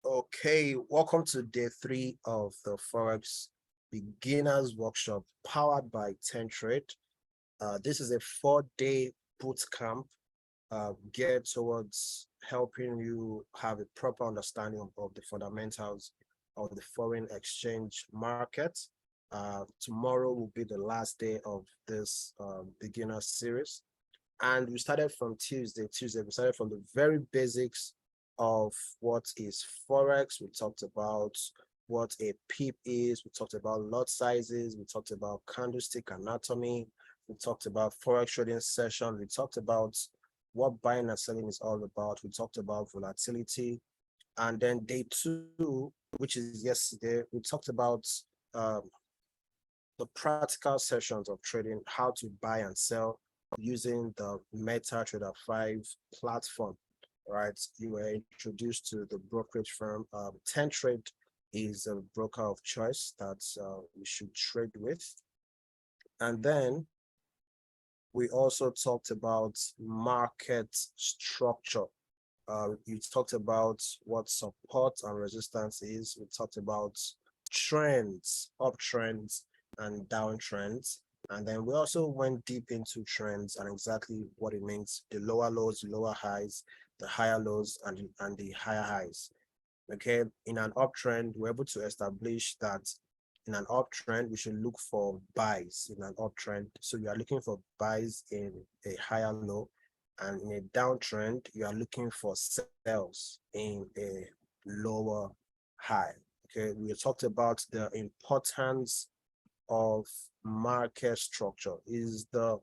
Okay, welcome to day 3 of the Forex Beginners Workshop powered by 10 Trade. This is a 4-day boot camp geared towards helping you have a proper understanding of the fundamentals of the foreign exchange market. Tomorrow will be the last day of this beginner series. And we started from Tuesday. We started from the very basics of what is Forex. We talked about what a pip is. We talked about lot sizes. We talked about candlestick anatomy. We talked about Forex trading session. We talked about what buying and selling is all about. We talked about volatility. And then day 2, which is yesterday, we talked about the practical sessions of trading, how to buy and sell using the MetaTrader 5 platform, right? You were introduced to the brokerage firm. 10 Trade is a broker of choice that we should trade with. And then we also talked about market structure. You talked about what support and resistance is. We talked about trends, uptrends and downtrends. And then we also went deep into trends and exactly what it means, the lower lows, lower highs, the higher lows, and the higher highs. Okay, in an uptrend, we're able to establish that in an uptrend, we should look for buys in an uptrend. So you are looking for buys in a higher low, and in a downtrend, you are looking for sells in a lower high. Okay, we talked about the importance of market structure is the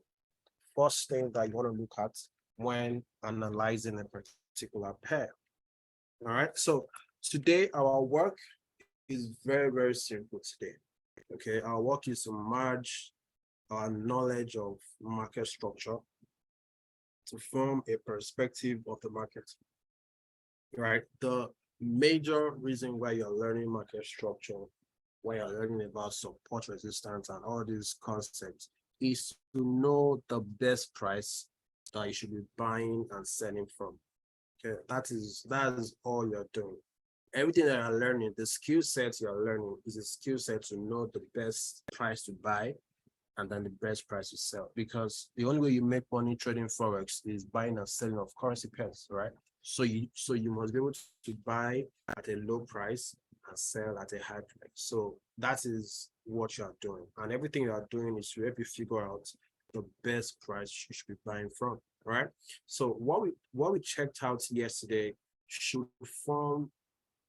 first thing that you want to look at when analyzing a particular pair. All right, so today our work is very, very simple today. Okay, our work is to merge our knowledge of market structure to form a perspective of the market. Right, the major reason why you're learning market structure, why you're learning about support resistance and all these concepts, is to know the best price that you should be buying and selling from. Okay, that is all you're doing. Everything that you're learning, the skill set you're learning is a skill set to know the best price to buy and then the best price to sell. Because the only way you make money trading Forex is buying and selling of currency pairs, right? So you must be able to buy at a low price and sell at a high price. So that is what you are doing. And everything you are doing is to help you figure out the best price you should be buying from, right? So what we checked out yesterday should form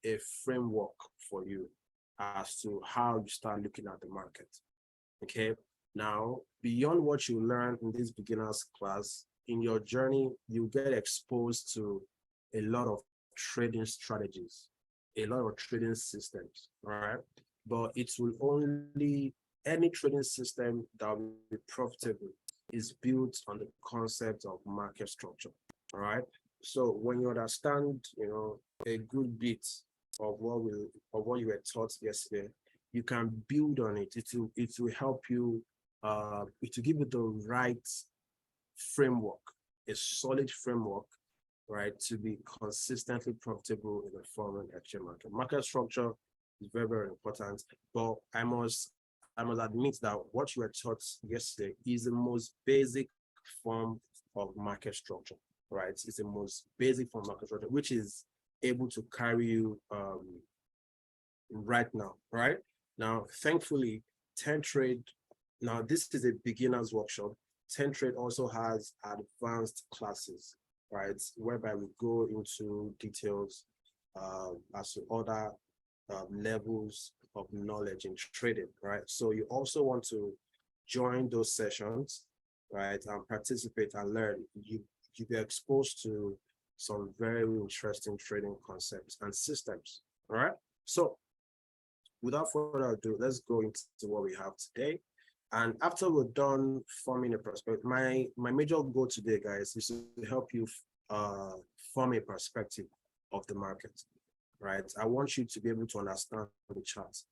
a framework for you as to how you start looking at the market. Okay. Now, beyond what you learn in this beginners class, in your journey, you get exposed to a lot of trading strategies, a lot of trading systems, right? But it will only, any trading system that will be profitable is built on the concept of market structure, all right? So when you understand, a good bit of what you were taught yesterday, you can build on it. It will help you, it will give you the right framework, a solid framework, right, to be consistently profitable in the foreign exchange market. Market structure is very, very important, but I must admit that what you were taught yesterday is the most basic form of market structure, right? It's the most basic form of market structure, which is able to carry you right now, right? Now, thankfully, 10 Trade, now this is a beginner's workshop. 10 Trade also has advanced classes, right? Whereby we go into details as to other levels of knowledge in trading, right? So you also want to join those sessions, right? And participate and learn. You get exposed to some very interesting trading concepts and systems, all right? So without further ado, let's go into what we have today. And after we're done forming a perspective, my major goal today, guys, is to help you form a perspective of the market, right? I want you to be able to understand the charts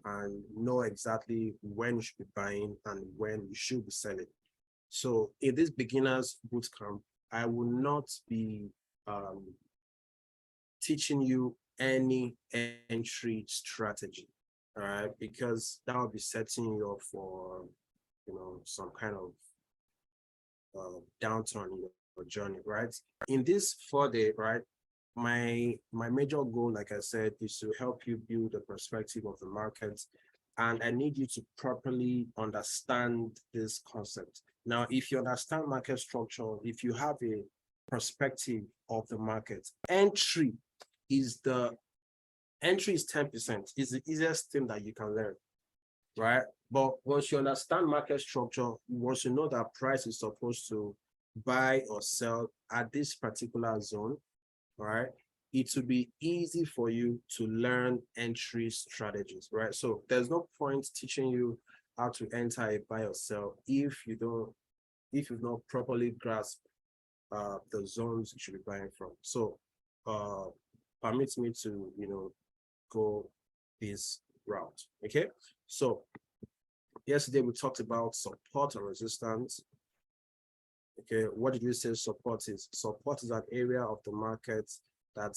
and know exactly when you should be buying and when you should be selling. So in this beginners bootcamp, I will not be teaching you any entry strategy, all right, because that will be setting you up for, some kind of downturn in your journey, right? In this 4 day, right, my major goal, like I said, is to help you build a perspective of the market, and I need you to properly understand this concept. Now, if you understand market structure, if you have a perspective of the market, is the entry is 10%. Is the easiest thing that you can learn, right? But once you understand market structure, once you know that price is supposed to buy or sell at this particular zone, right, it will be easy for you to learn entry strategies, right? So there's no point teaching you how to enter a buy or sell if you've not properly grasped the zones you should be buying from. So permit me to go this route. Okay, so yesterday we talked about support and resistance. Okay, what did we say support is? Support is an area of the market that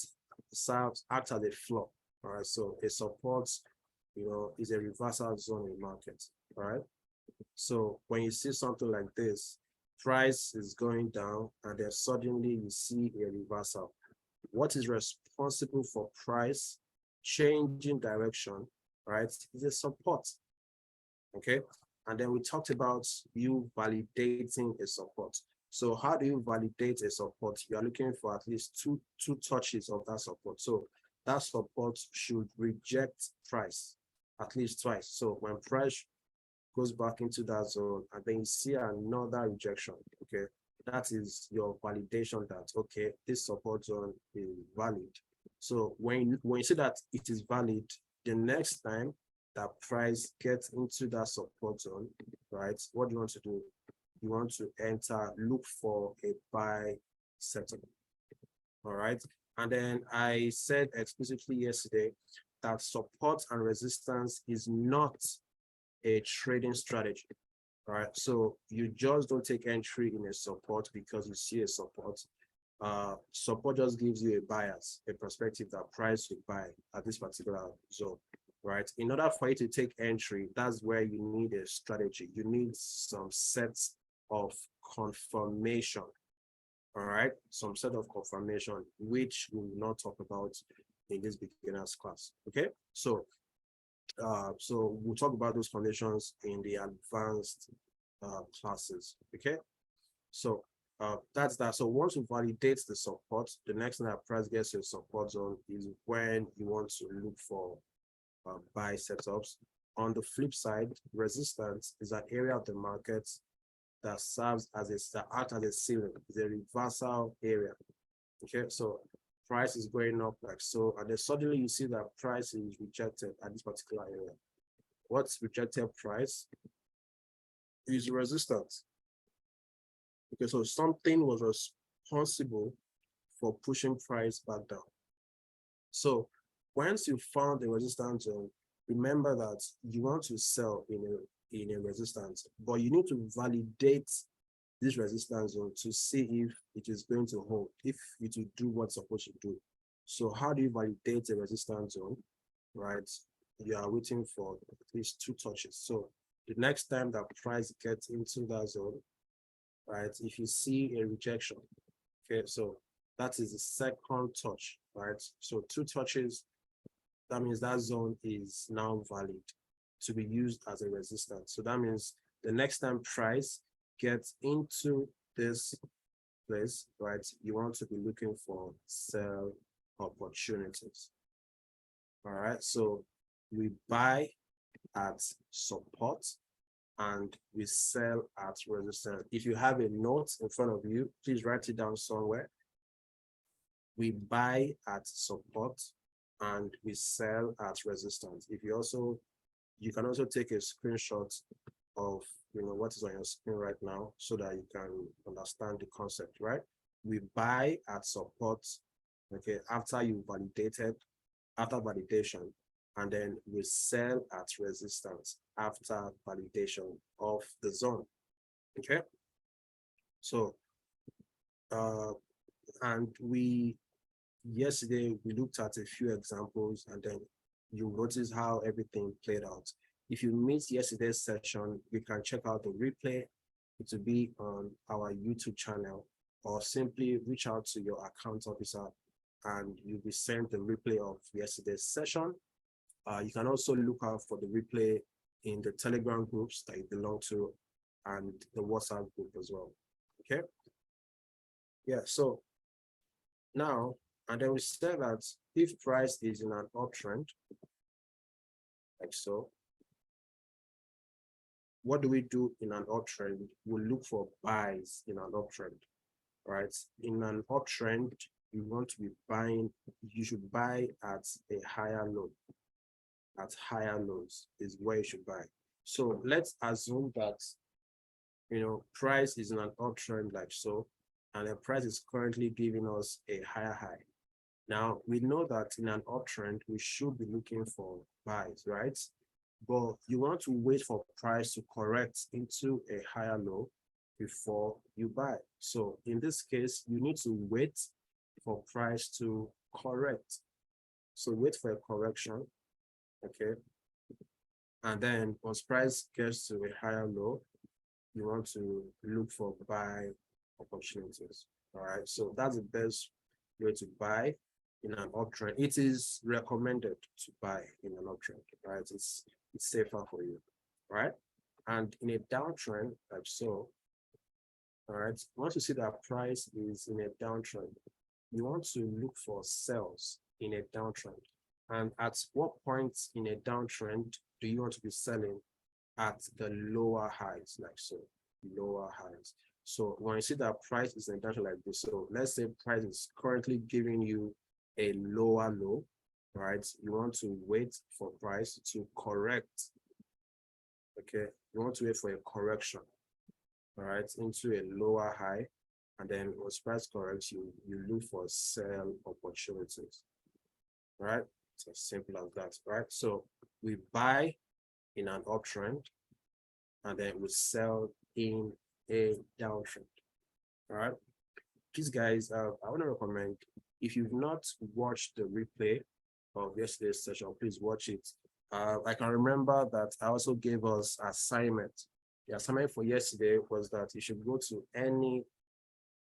acts as a floor. All right, so a support, is a reversal zone in the market. All right, so when you see something like this, price is going down and then suddenly you see a reversal. What is responsible for price changing direction, right, is a support. Okay, and then we talked about you validating a support. So how do you validate a support? You are looking for at least two touches of that support. So that support should reject price at least twice. So when price goes back into that zone and then you see another rejection, okay, that is your validation that, okay, this support zone is valid. So when you see that it is valid, the next time that price gets into that support zone, right, what do you want to do? You want to look for a buy setup. All right. And then I said explicitly yesterday that support and resistance is not a trading strategy. All right. So you just don't take entry in a support because you see a support. Support just gives you a bias, a perspective that price will buy at this particular zone. Right. In order for you to take entry, that's where you need a strategy. You need some sets of confirmation. All right. Some set of confirmation, which we will not talk about in this beginner's class. Okay. So we'll talk about those conditions in the advanced classes. Okay. So that's that. So once you validate the support, the next thing that price gets to a support zone is when you want to look for buy setups. On the flip side, resistance is an area of the market that serves as acts as a ceiling, is a reversal area. Okay, so price is going up like so, and then suddenly you see that price is rejected at this particular area. What's rejected price is resistance. Okay, so something was responsible for pushing price back down. So once you found the resistance zone, remember that you want to sell in a resistance, but you need to validate this resistance zone to see if it is going to hold, if it will do what's supposed to do. So how do you validate a resistance zone, right? You are waiting for at least 2 touches. So the next time that price gets into that zone, right, if you see a rejection, okay, so that is the second touch, right? So 2 touches, that means that zone is now valid to be used as a resistance. So that means the next time price gets into this place, right, you want to be looking for sell opportunities. All right, so we buy at support and we sell at resistance. If you have a note in front of you, please write it down somewhere. We buy at support and we sell at resistance. You can also take a screenshot of what is on your screen right now so that you can understand the concept, right? We buy at support, okay, after validation, and then we sell at resistance after validation of the zone. Okay. So and we yesterday we looked at a few examples, and then you notice how everything played out. If you missed yesterday's session, you can check out the replay. It will be on our YouTube channel, or simply reach out to your account officer and you'll be sent the replay of yesterday's session. You can also look out for the replay in the Telegram groups that you belong to and the WhatsApp group as well. Okay. Yeah. So now, and then we said that if price is in an uptrend, like so, what do we do in an uptrend? We look for buys in an uptrend, right? In an uptrend, you want to be buying, you should buy at a higher low. At higher lows is where you should buy. So let's assume that, price is in an uptrend like so, and the price is currently giving us a higher high. Now, we know that in an uptrend, we should be looking for buys, right? But you want to wait for price to correct into a higher low before you buy. So in this case, you need to wait for price to correct. So wait for a correction, okay? And then once price gets to a higher low, you want to look for buy opportunities, all right? So that's the best way to buy in an uptrend. It is recommended to buy in an uptrend, right? It's safer for you, right? And in a downtrend, like so, all right, once you see that price is in a downtrend, you want to look for sells in a downtrend. And at what point in a downtrend do you want to be selling? At the lower highs, like so, lower highs. So when you see that price is in a downtrend like this, so let's say price is currently giving you a lower low, right? You want to wait for price to correct. Okay, you want to wait for a correction, all right, into a lower high, and then once price corrects, you look for sell opportunities, right? It's as simple as that, right? So we buy in an uptrend, and then we sell in a downtrend, all right? Please, guys, I want to recommend, if you've not watched the replay of yesterday's session, please watch it. I can remember that I also gave us assignment. The assignment for yesterday was that you should go to any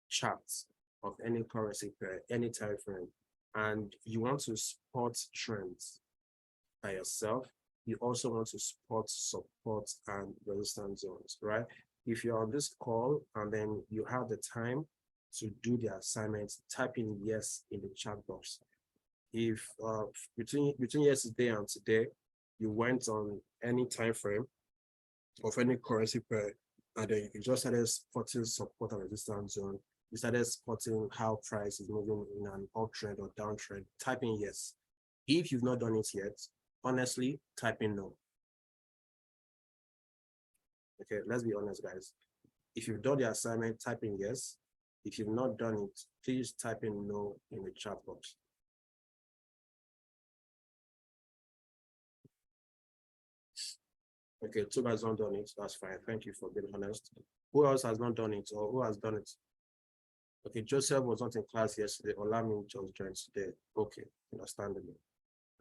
charts of any currency pair, any time frame, and you want to spot trends by yourself. You also want to spot support and resistance zones, right? If you're on this call and then you have the time to do the assignment, type in yes in the chat box. If between yesterday and today, you went on any time frame of any currency pair, and then you just started spotting support and resistance zone, you started spotting how price is moving in an uptrend or downtrend, type in yes. If you've not done it yet, honestly, type in no. Okay, let's be honest, guys. If you've done the assignment, type in yes. If you've not done it, please type in no in the chat box. Okay, Tobi has not done it. That's fine. Thank you for being honest. Who else has not done it, or who has done it? Okay, Joseph was not in class yesterday. Olami just joined today. Okay, understandable.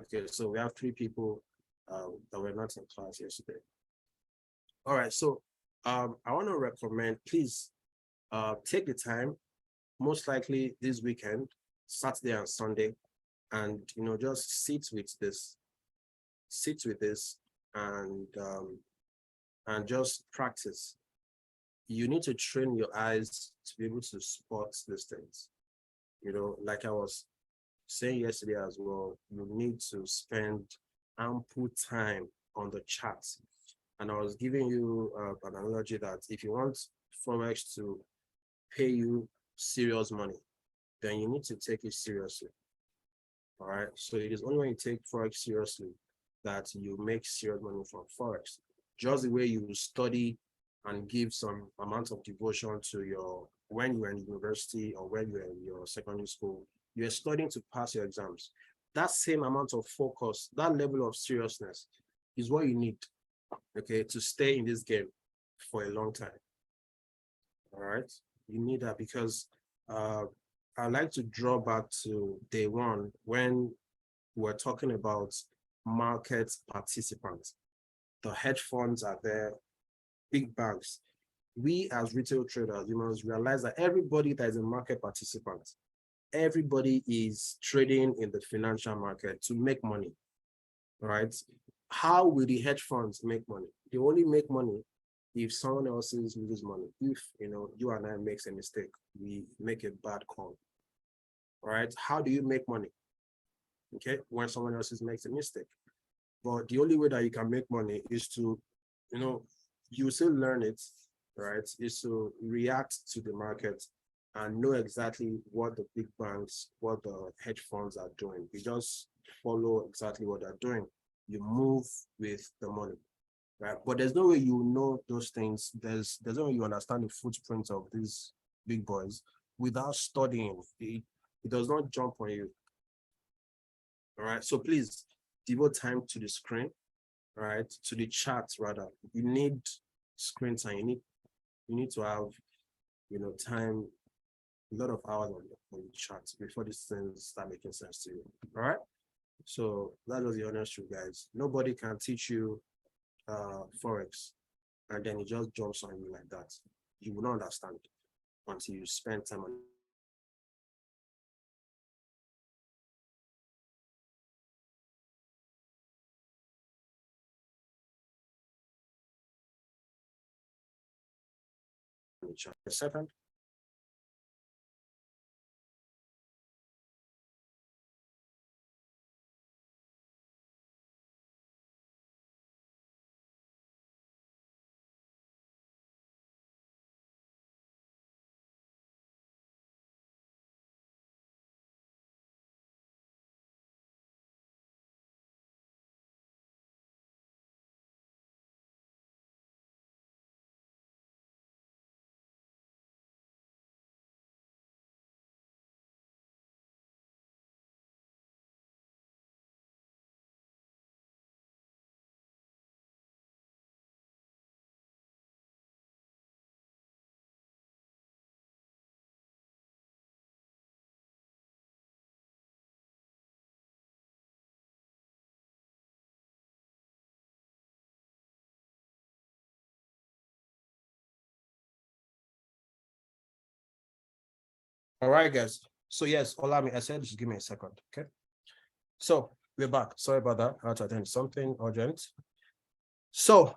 Okay, so we have 3 people that were not in class yesterday. All right, so I want to recommend, please take the time, most likely this weekend, Saturday and Sunday, and just sit with this and just practice. You need to train your eyes to be able to spot these things. Like I was saying yesterday as well, you need to spend ample time on the charts. And I was giving you an analogy that if you want Forex to pay you serious money, then you need to take it seriously. All right. So it is only when you take Forex seriously that you make serious money from Forex. Just the way you study and give some amount of devotion to when you were in university or when you were in your secondary school, you're studying to pass your exams. That same amount of focus, that level of seriousness is what you need, okay, to stay in this game for a long time. All right. You need that because I'd like to draw back to day one when we're talking about market participants. The hedge funds are there, big banks. We as retail traders, you must realize that everybody that is a market participant, everybody is trading in the financial market to make money, right? How will the hedge funds make money? They only make money if someone else loses money. If you and I makes a mistake, we make a bad call, right? How do you make money? Okay, when someone else makes a mistake. But the only way that you can make money is to, you still learn it, right? Is to react to the market and know exactly what the big banks, what the hedge funds are doing. You just follow exactly what they're doing. You move with the money, right? But there's no way you know those things. There's no way you understand the footprints of these big boys without studying. It does not jump on you. All right. So please devote time to the screen, right? To the charts rather. You need screen time. You need to have, time, a lot of hours on the charts before these things start making sense to you. All right. So that was the honest truth, guys. Nobody can teach you Forex and then it just jumps on you like that. You will not understand until you spend time on the chart. A second. All right, guys. So yes, allow me. I said just give me a second. Okay. So we're back. Sorry about that. I had to attend something urgent. So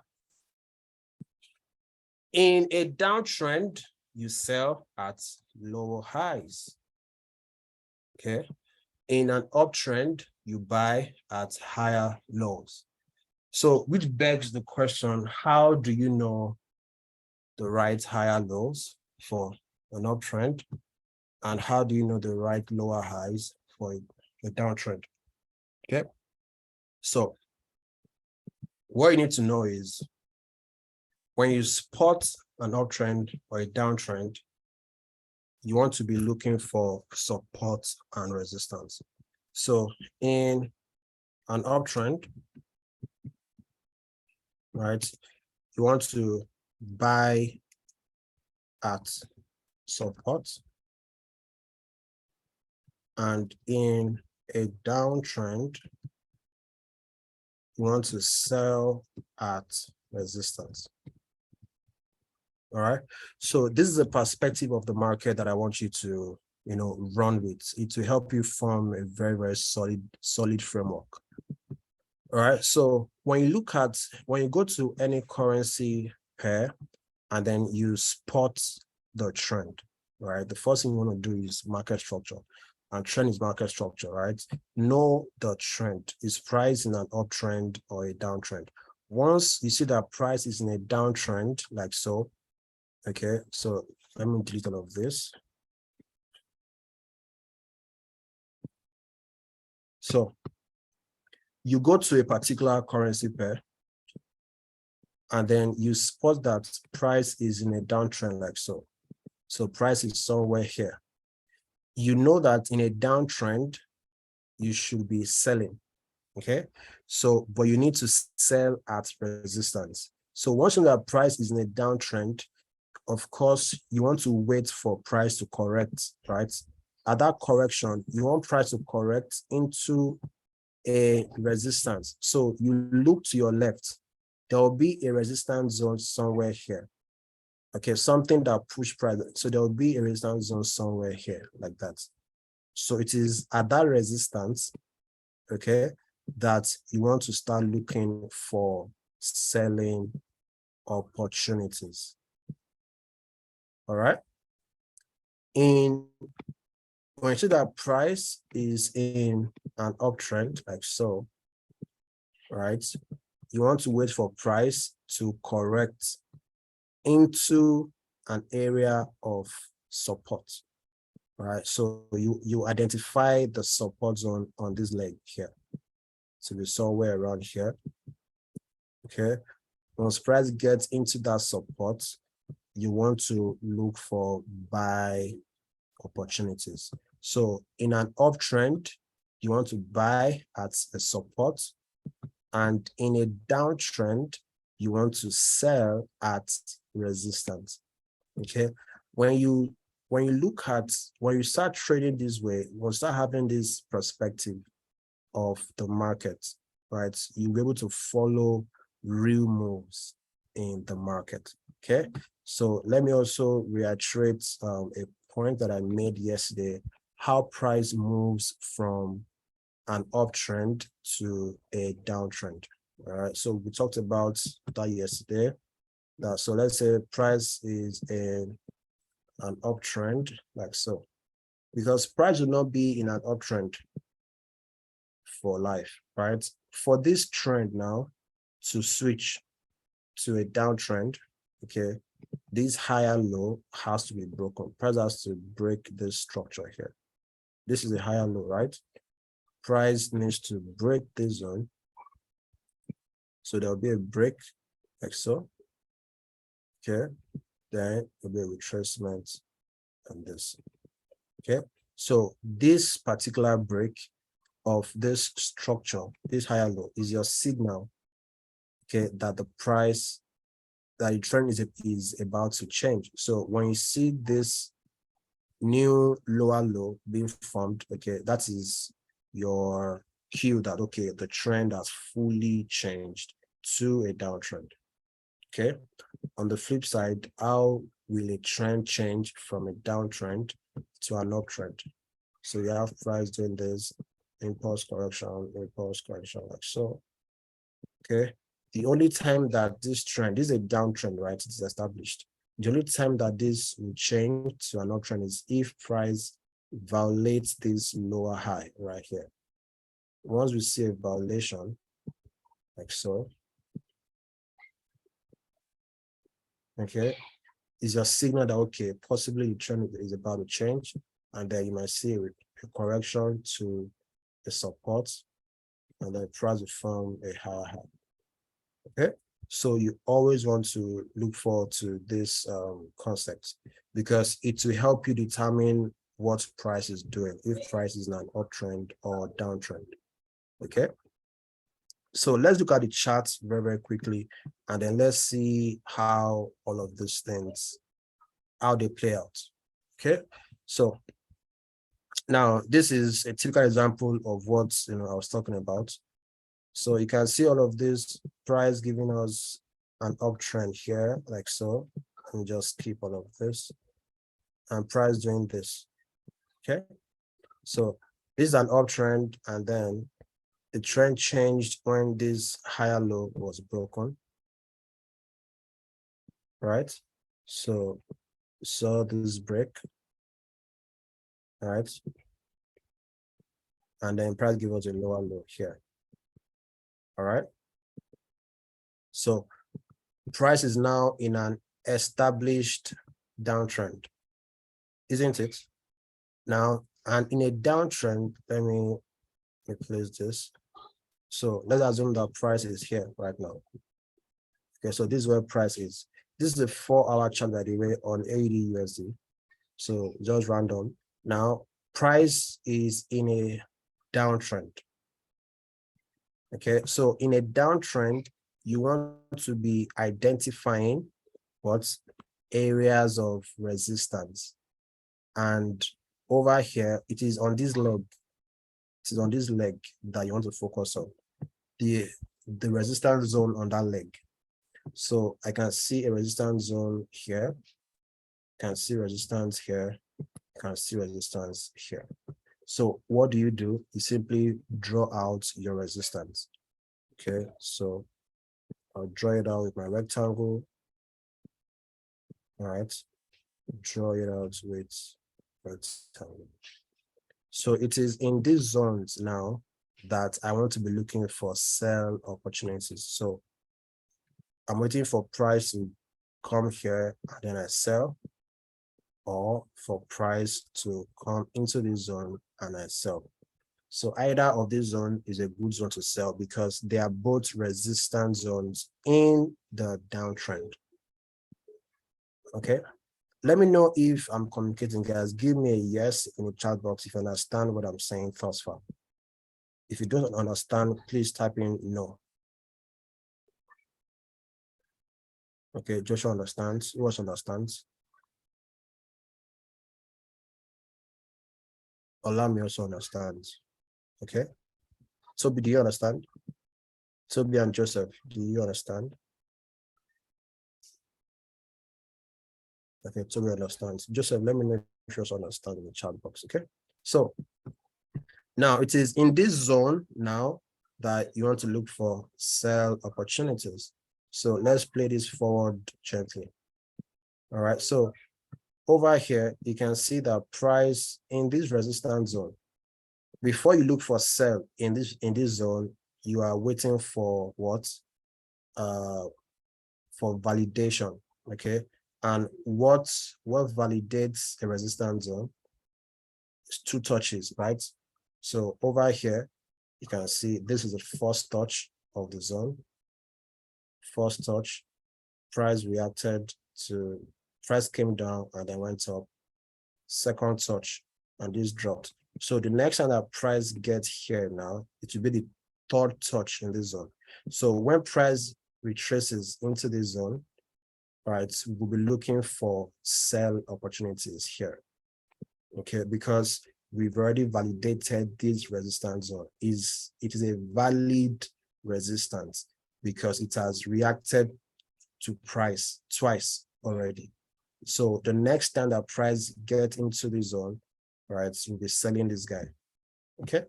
in a downtrend, you sell at lower highs. Okay. In an uptrend, you buy at higher lows. So which begs the question, how do you know the right higher lows for an uptrend? And how do you know the right lower highs for a downtrend? Okay. So what you need to know is when you spot an uptrend or a downtrend, you want to be looking for support and resistance. So in an uptrend, right, you want to buy at support, and in a downtrend, you want to sell at resistance. All right. So this is a perspective of the market that I want you to, run with. It will help you form a very, very solid framework. All right. So when you go to any currency pair and then you spot the trend, right? The first thing you want to do is market structure. And trend is market structure, right? Know the trend. Is price in an uptrend or a downtrend? Once you see that price is in a downtrend, like so, okay, so let me delete all of this. So you go to a particular currency pair and then you spot that price is in a downtrend like so. So price is somewhere here. You know that in a downtrend, you should be selling, okay? So, but you need to sell at resistance. So once you know that price is in a downtrend, of course, you want to wait for price to correct, right? at that correction, you want price to correct into a resistance. So you look to your left, there will be a resistance zone somewhere here. Okay, something that push price. So there will be a resistance zone somewhere here, like that. So it is at that resistance, okay, that you want to start looking for selling opportunities. All right. When you see that price is in an uptrend, like so, right? You want to wait for price to correct into an area of support, right? So you identify the support zone on this leg here. So we somewhere around here, okay? Once price gets into that support, you want to look for buy opportunities. So in an uptrend, you want to buy at a support, and in a downtrend, you want to sell at resistance. Okay. When you start trading this way, when you start having this perspective of the market, right? You'll be able to follow real moves in the market. Okay. So let me also reiterate a point that I made yesterday, how price moves from an uptrend to a downtrend. All right. So we talked about that yesterday. So let's say price is an uptrend, like so. Because price will not be in an uptrend for life, right? For this trend now to switch to a downtrend, okay, this higher low has to be broken. Price has to break this structure here. This is a higher low, right? Price needs to break this zone. So there'll be a break like so. Okay, then there'll be a retracement and this. Okay, so this particular break of this structure, this higher low, is your signal, okay, that the price, that the trend is about to change. So when you see this new lower low being formed, okay, that is your cue that, okay, the trend has fully changed to a downtrend. Okay. On the flip side, how will a trend change from a downtrend to an uptrend? So you have price doing this, impulse correction, like so. Okay. The only time that this trend, this is a downtrend, right? It's established. The only time that this will change to an uptrend is if price violates this lower high right here. Once we see a violation, like so, okay, is your signal that, okay, possibly the trend is about to change, and then you might see a correction to the support, and then price will form a higher high. Okay, so you always want to look forward to this concept, because it will help you determine what price is doing, if price is in an uptrend or downtrend. Okay, so let's look at the charts very, very quickly, and then let's see how all of these things, how they play out. Okay, so now this is a typical example of what I was talking about. So you can see all of this price giving us an uptrend here, like so. And just keep all of this, and price doing this. Okay, so this is an uptrend, and then the trend changed when this higher low was broken, right? So saw this break, right? And then price give us a lower low here. All right. So price is now in an established downtrend, isn't it? Now, and in a downtrend, let me replace this. So let's assume that price is here right now. Okay, so this is where price is. This is a 4-hour chart, by the way, on AUD USD. So just random. Now, price is in a downtrend. Okay, so in a downtrend, you want to be identifying what areas of resistance and over here, it is on this leg. It is on this leg that you want to focus on. The resistance zone on that leg. So I can see a resistance zone here. Can see resistance here. Can see resistance here. So what do? You simply draw out your resistance. Okay, so I'll draw it out with my rectangle. All right, draw it out with rectangle. So it is in these zones now that I want to be looking for sell opportunities. So I'm waiting for price to come here and then I sell, or for price to come into this zone and I sell. So either of these zones is a good zone to sell because they are both resistance zones in the downtrend. Okay, let me know if I'm communicating, guys. Give me a yes in the chat box if you understand what I'm saying thus far. If you don't understand, please type in no. Okay, Joshua understands. Who else understands? Olami also understands. Okay. Tobi, do you understand? Tobi and Joseph, do you understand? Okay, Tobi understands. Joseph, let me know if you also understand in the chat box. Okay. So now it is in this zone now that you want to look for sell opportunities. So let's play this forward gently. All right. So over here, you can see the price in this resistance zone. Before you look for sell in this zone, you are waiting for what? For validation. Okay. And what validates a resistance zone is 2 touches, right? So over here, you can see this is the first touch of the zone. First touch, price reacted to, price came down and then went up. Second touch, and this dropped. So the next time that price gets here now, it will be the 3rd touch in this zone. So when price retraces into this zone, right, we'll be looking for sell opportunities here. Okay, because we've already validated this resistance zone. It is a valid resistance because it has reacted to price twice already. So the next time that price get into the zone, right, we'll be selling this guy. Okay.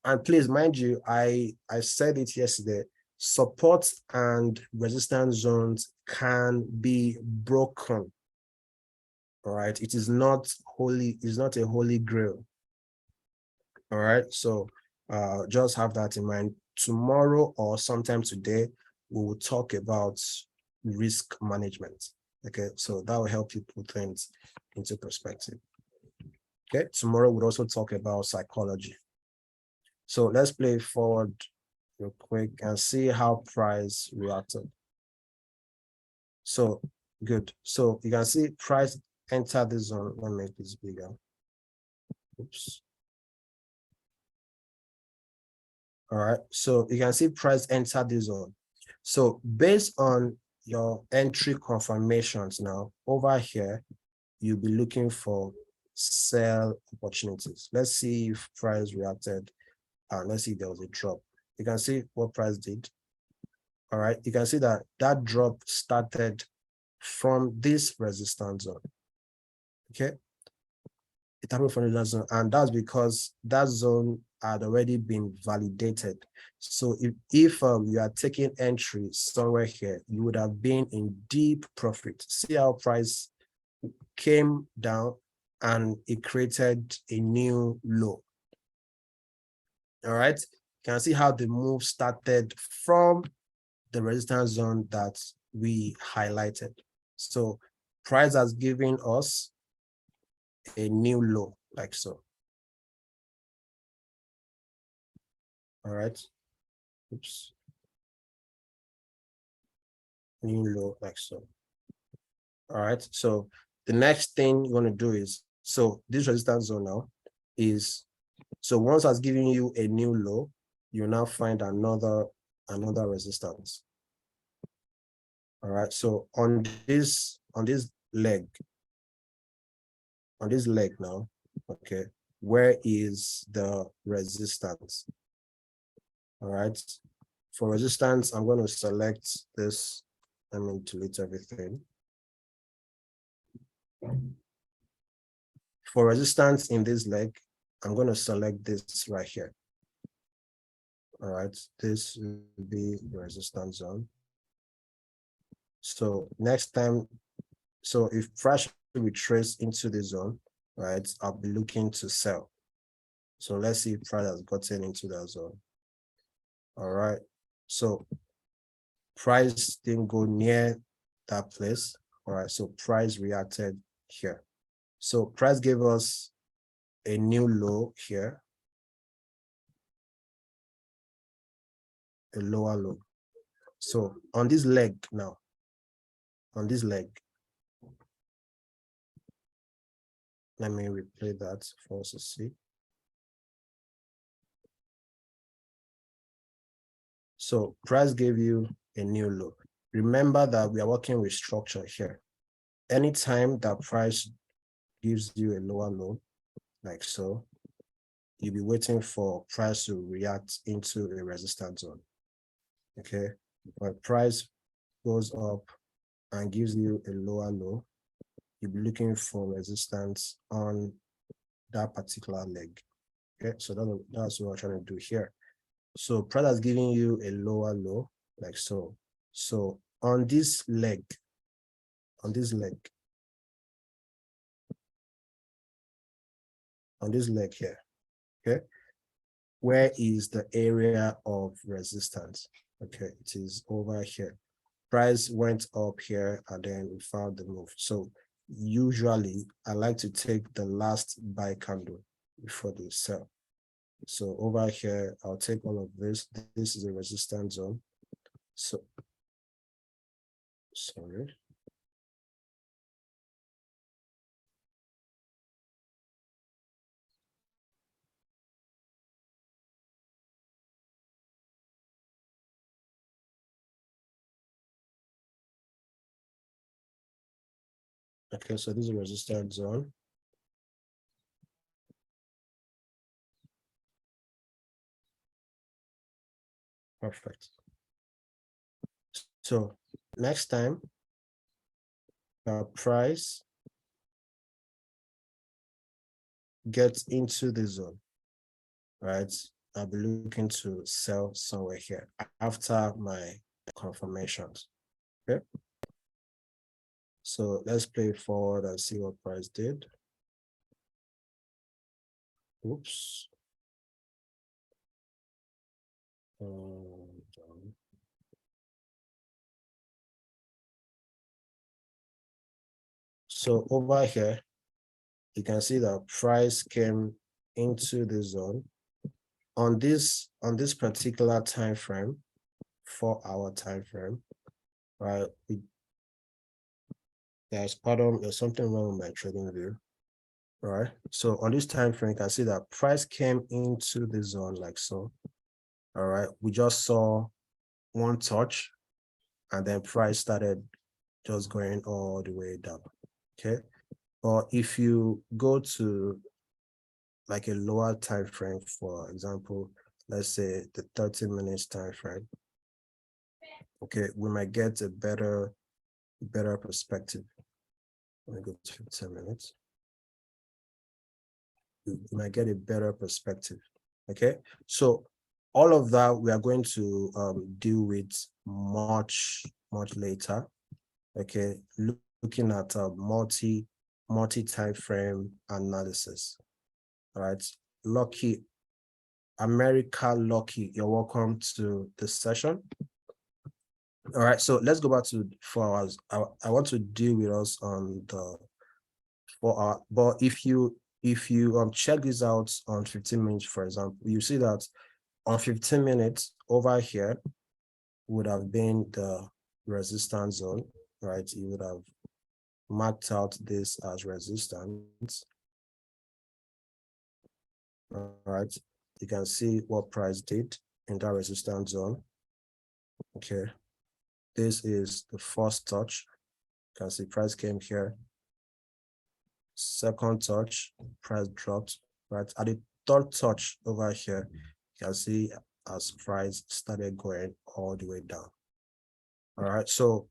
And please, mind you, I said it yesterday, support and resistance zones can be broken. All right. It is not holy, it's not a holy grail. All right. So just have that in mind. Tomorrow or sometime today, we will talk about risk management. Okay, so that will help you put things into perspective. Okay, tomorrow we'll also talk about psychology. So let's play forward real quick and see how price reacted. So good. So you can see price enter the zone. Let me make this bigger. Oops. All right. So you can see price enter the zone. So based on your entry confirmations now, over here, you'll be looking for sell opportunities. Let's see if price reacted. Let's see if there was a drop. You can see what price did. All right. You can see that that drop started from this resistance zone. Okay. It happened from that zone, and that's because that zone had already been validated. So if you are taking entry somewhere here, you would have been in deep profit. See how price came down and it created a new low. All right, you can see how the move started from the resistance zone that we highlighted. So price has given us a new low, like so. All right. Oops. New low, like so. All right. So the next thing you want to do is, so this resistance zone now is, so once has given you a new low, you now find another resistance. All right. So on this leg now, Okay, where is the resistance? All right, for resistance, I'm going to select this. Let me delete everything. For resistance in this leg, I'm going to select this right here. All right, this will be the resistance zone. So next time, so if price retrace into the zone, right, I'll be looking to sell. So let's see if price has gotten into that zone. All right, so price didn't go near that place. All right, so price reacted here. So price gave us a new low here, a lower low. So on this leg now, on this leg, let me replay that for us to see. So price gave you a new low. Remember that we are working with structure here. Anytime that price gives you a lower low, like so, you'll be waiting for price to react into a resistance zone. Okay, when price goes up and gives you a lower low, you'll be looking for resistance on that particular leg. Okay, so that's what I'm trying to do here. So price has given you a lower low, like so. So on this leg, on this leg here, okay, where is the area of resistance? Okay, it is over here. Price went up here and then we found the move. So usually I like to take the last buy candle before the sell. So over here, I'll take all of this. This is a resistance zone. So, sorry. Okay, so this is a resistance zone. Perfect. So next time, price gets into the zone, right? I'll be looking to sell somewhere here after my confirmations. Okay. So let's play forward and see what price did. Oops. So over here, you can see that price came into the zone on this particular time frame, 4-hour time frame, right? There's something wrong with my trading view, right? So on this time frame, you can see that price came into the zone like so. All right, we just saw one touch, and then price started just going all the way down. Okay, or if you go to like a lower time frame, for example, let's say the 30 minutes time frame, okay, we might get a better perspective. Let me go to 10 minutes. We might get a better perspective. Okay, so all of that we are going to deal with much later. Okay, looking at multi time frame analysis. All right, Lucky America, Lucky, you're welcome to this session. All right, so let's go back to 4 hours. I want to deal with us on the 4 hour, but if you check this out on 15 minutes, for example, you see that on 15 minutes over here would have been the resistance zone, right? You would have marked out this as resistance. All right, you can see what price did in that resistance zone. Okay, this is the first touch. You can see price came here, second touch, price dropped, right? At the third touch over here, you can see as price started going all the way down. All right, so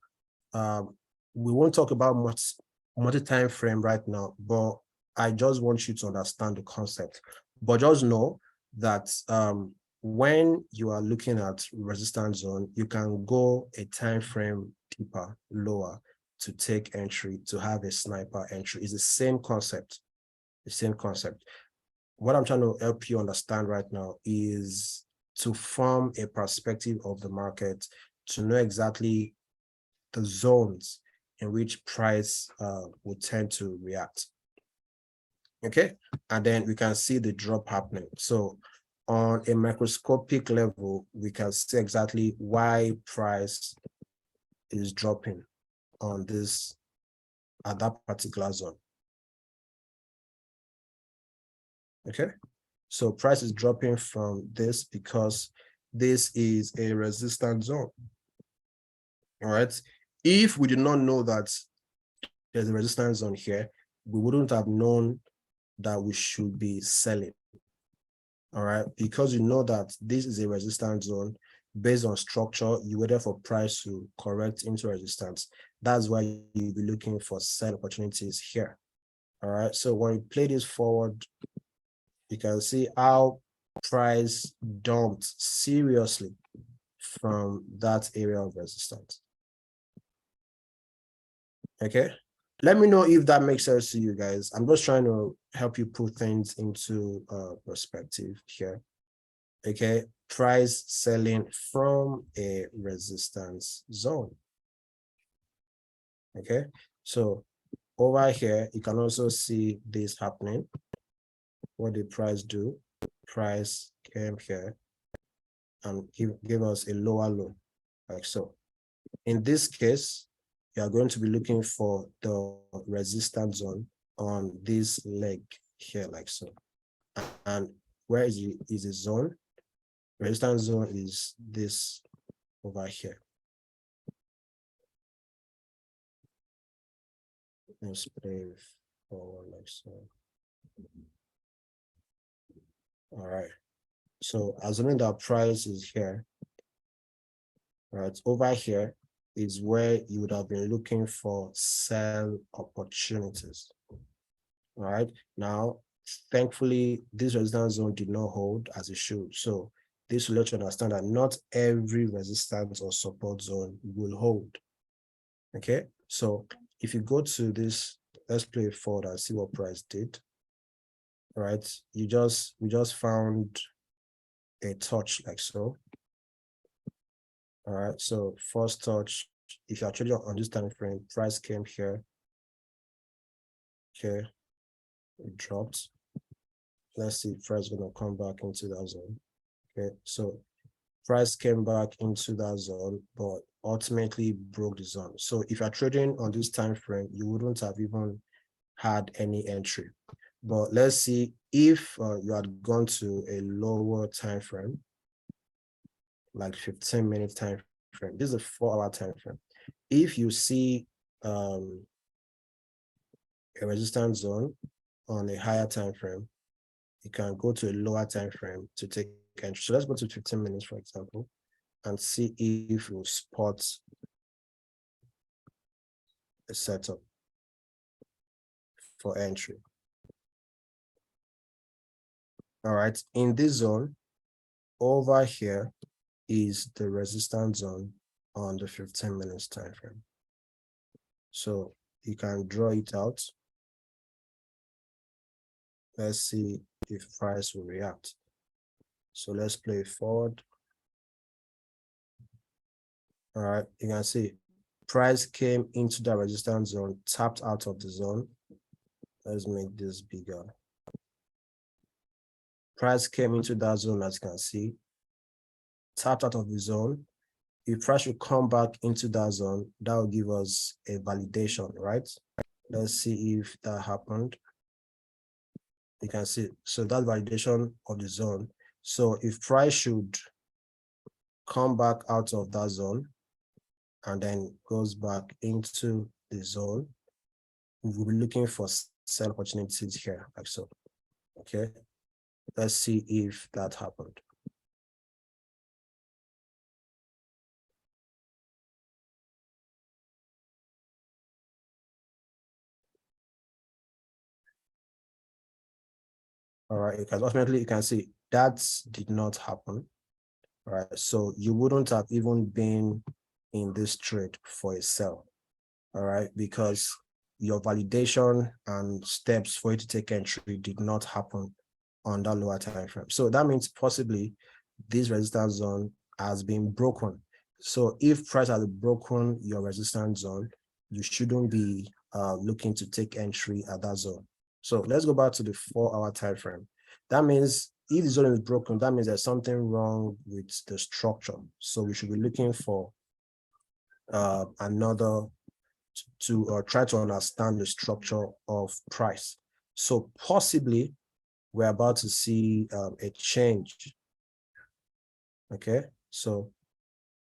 we won't talk about much multi-time frame right now, but I just want you to understand the concept. But just know that when you are looking at resistance zone, you can go a time frame deeper, lower to take entry, to have a sniper entry. It's the same concept, the same concept. What I'm trying to help you understand right now is to form a perspective of the market, to know exactly the zones in which price would tend to react. Okay, and then we can see the drop happening. So on a microscopic level, we can see exactly why price is dropping on this at that particular zone. Okay, so price is dropping from this because this is a resistance zone. All right, if we did not know that there's a resistance zone here, we wouldn't have known that we should be selling. All right, because you know that this is a resistance zone based on structure, you waited for price to correct into resistance. That's why you'll be looking for sell opportunities here. All right, so when we play this forward, you can see how price dumped seriously from that area of resistance. Okay, let me know if that makes sense to you guys. I'm just trying to help you put things into perspective here. Okay, price selling from a resistance zone. Okay, so over here, you can also see this happening. What did price do? Price came here and give us a lower low, like so. In this case, you are going to be looking for the resistance zone on this leg here, like so. And where is the zone? Resistance zone is this over here. Let's play forward like so. All right. So assuming that price is here, right, over here is where you would have been looking for sell opportunities. All right. Now, thankfully, this resistance zone did not hold as it should. So this will let you understand that not every resistance or support zone will hold. Okay. So if you go to this, let's play it forward and see what price did. All right. We just found a touch like so. All right. So first touch, if you're trading on this time frame, price came here. Okay. It dropped. Let's see if price is going to come back into that zone. Okay, so price came back into that zone, but ultimately broke the zone. So if you're trading on this time frame, you wouldn't have even had any entry. But let's see if you had gone to a lower time frame, like 15-minute time frame. This is a 4-hour time frame. If you see a resistance zone on a higher time frame, you can go to a lower time frame to take entry. So let's go to 15 minutes, for example, and see if you spot a setup for entry. All right, in this zone, over here is the resistance zone on the 15 minutes time frame. So you can draw it out. Let's see if price will react. So let's play it forward. All right, you can see price came into the resistance zone, tapped out of the zone. Let's make this bigger. Price came into that zone, as you can see, tapped out of the zone. If price should come back into that zone, that will give us a validation, right? Let's see if that happened. You can see, so that validation of the zone. So if price should come back out of that zone and then goes back into the zone, we'll be looking for sell opportunities here, like so. Okay, let's see if that happened. All right, because ultimately you can see that did not happen. All right, so you wouldn't have even been in this trade for a sell. All right, because your validation and steps for you to take entry did not happen on that lower time frame. So that means possibly this resistance zone has been broken. So if price has broken your resistance zone, you shouldn't be looking to take entry at that zone. So let's go back to the 4-hour time frame. That means if the zone is broken, that means there's something wrong with the structure. So we should be looking for another to try to understand the structure of price. So possibly we're about to see a change. Okay, so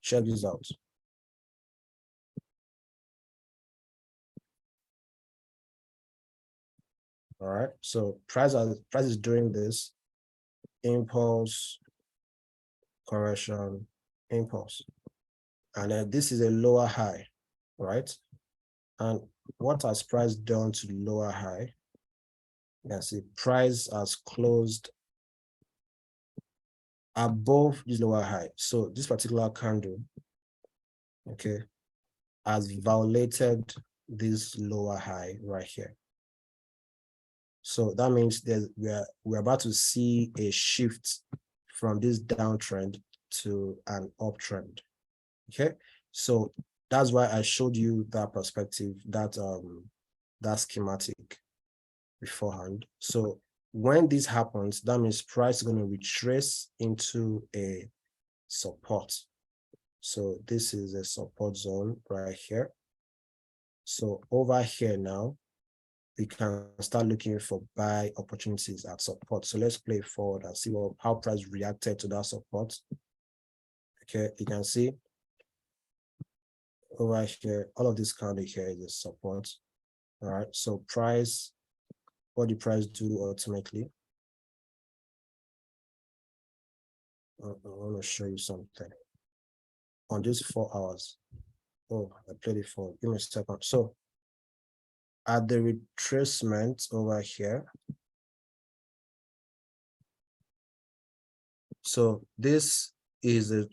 check this out. All right, so price is doing this impulse, correction, impulse, and then this is a lower high, right? And what has price done to the lower high? You can see price has closed above this lower high. So this particular candle, okay, has violated this lower high right here. So that means that we're about to see a shift from this downtrend to an uptrend. Okay, so that's why I showed you that perspective, that schematic beforehand. So when this happens, that means price is going to retrace into a support. So this is a support zone right here. So over here now, we can start looking for buy opportunities at support. So let's play forward and see how price reacted to that support. Okay, you can see over here, all of this candle here is a support. All right, so price, what did price do ultimately? I want to show you something on these 4 hours. Oh, I played it forward. Give me a second. So at the retracement over here, so this is the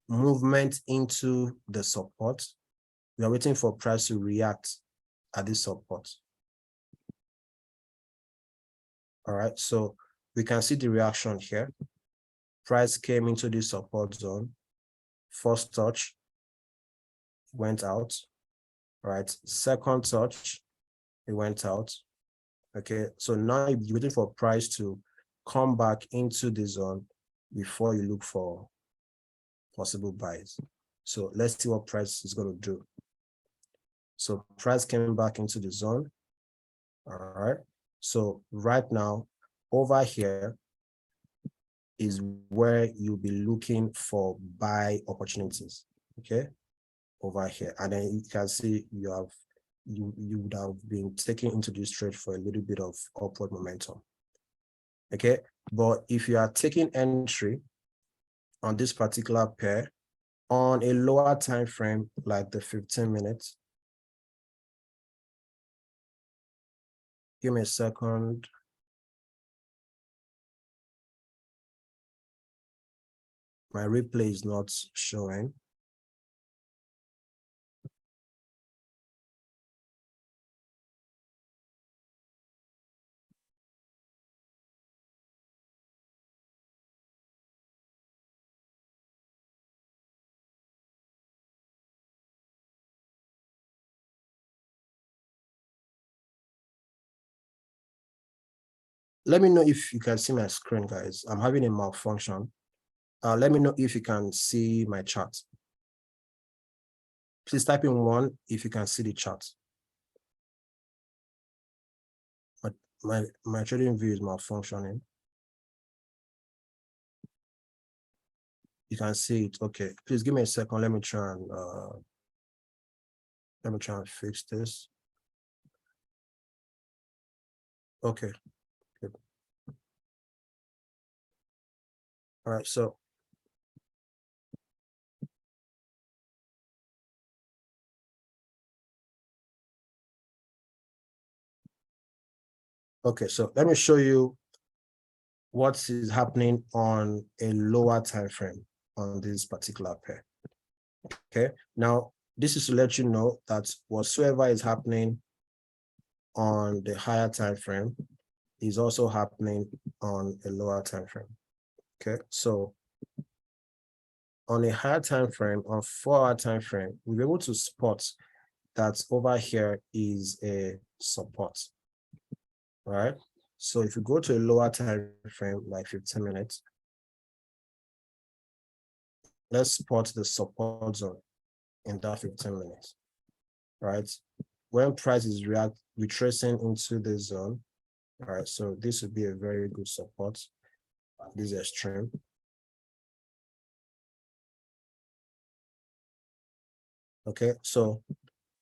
movement into the support. We are waiting for price to react at this support. All right, so we can see the reaction here. Price came into this support zone. First touch went out. All right, second touch, it went out. Okay, so now you're waiting for price to come back into the zone before you look for possible buys. So let's see what price is going to do. So price came back into the zone. All right, so right now over here is where you'll be looking for buy opportunities. Okay, over here, and then you can see you would have been taken into this trade for a little bit of upward momentum. Okay, but if you are taking entry on this particular pair on a lower time frame, like the 15 minutes, give me a second. My replay is not showing. Let me know if you can see my screen, guys. I'm having a malfunction. Let me know if you can see my chart. Please type in 1 if you can see the chart. But my trading view is malfunctioning. You can see it. Okay, please give me a second. Let me try and fix this. Okay. Good. All right. So okay, so let me show you what is happening on a lower time frame on this particular pair. Okay, now this is to let you know that whatsoever is happening on the higher time frame is also happening on a lower time frame. Okay, so on a higher time frame, on 4-hour time frame, we're able to spot that over here is a support. All right. So if you go to a lower time frame, like 15 minutes, let's spot the support zone in that 15 minutes, right? When price is retracing into the zone, all right, so this would be a very good support. This is extreme. Okay, so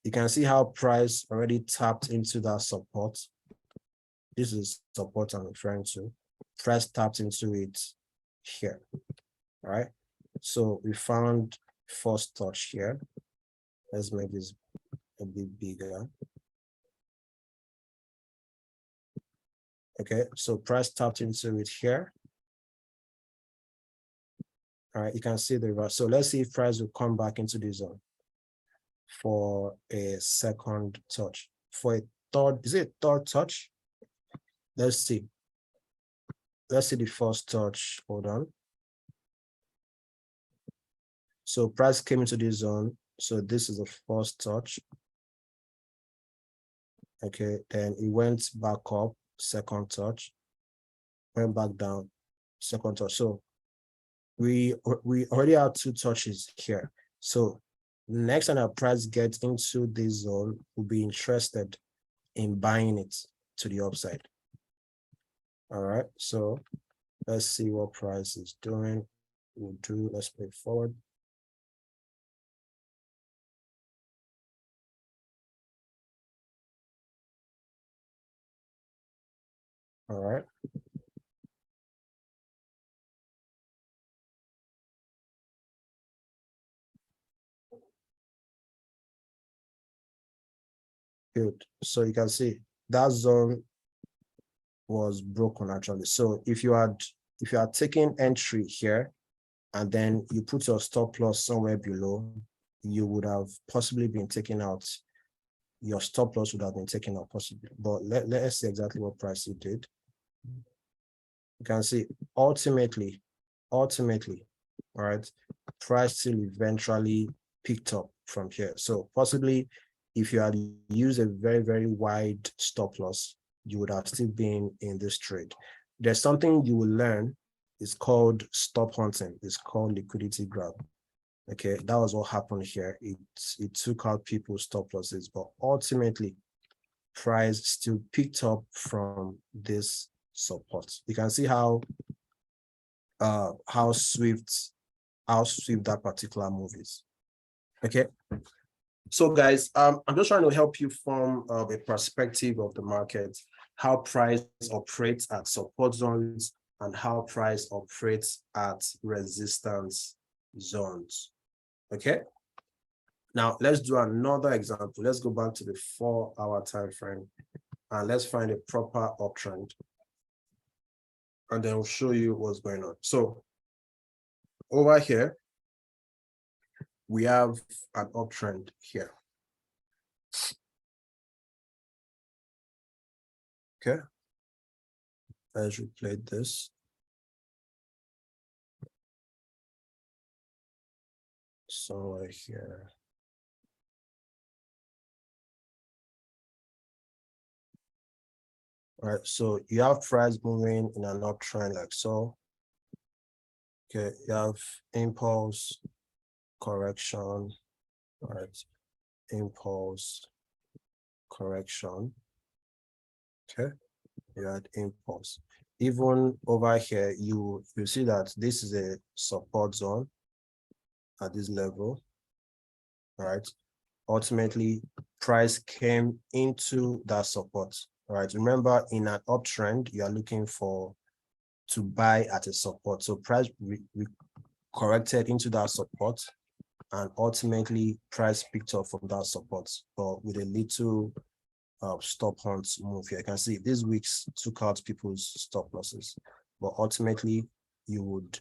you can see how price already tapped into that support. This is support I'm referring to. Price tapped into it here, all right? So we found first touch here. Let's make this a bit bigger. Okay, so price tapped into it here. All right, you can see the reverse. So let's see if price will come back into the zone for a second touch. For a third, is it a third touch? Let's see. Let's see the first touch. Hold on. So price came into the zone. So this is the first touch. Okay, then it went back up, second touch, went back down, second touch. So we already have 2 touches here. So next time our price gets into this zone, we'll be interested in buying it to the upside. All right, so let's see what price is doing. Let's play forward. All right. Good. So you can see that zone was broken actually. So if you are taking entry here and then you put your stop loss somewhere below, you would have possibly been taken out. Your stop loss would have been taken out possibly. But let's see exactly what price it did. You can see ultimately, all right, price still eventually picked up from here. So possibly if you had used a very, very wide stop loss, you would have still been in this trade. There's something you will learn. It's called stop hunting. It's called liquidity grab. Okay, that was what happened here. It took out people's stop losses, but ultimately price still picked up from this support. You can see how swift that particular move is. Okay, so guys, I'm just trying to help you form a perspective of the market, how price operates at support zones and how price operates at resistance zones. Okay, now let's do another example. Let's go back to the 4-hour time frame and let's find a proper uptrend, and then we'll show you what's going on. So over here, we have an uptrend here. Okay, let's replay this. Somewhere here. All right, so you have price moving in an uptrend like so. Okay, you have impulse, correction, all right, impulse, correction. Okay, you had impulse. Even over here, you see that this is a support zone at this level, all right? Ultimately, price came into that support, All right. Remember, in an uptrend, you are looking to buy at a support. So price corrected into that support, and ultimately price picked up from that support, but with a little stop hunt move here. You can see these weeks took out people's stop losses, but ultimately you would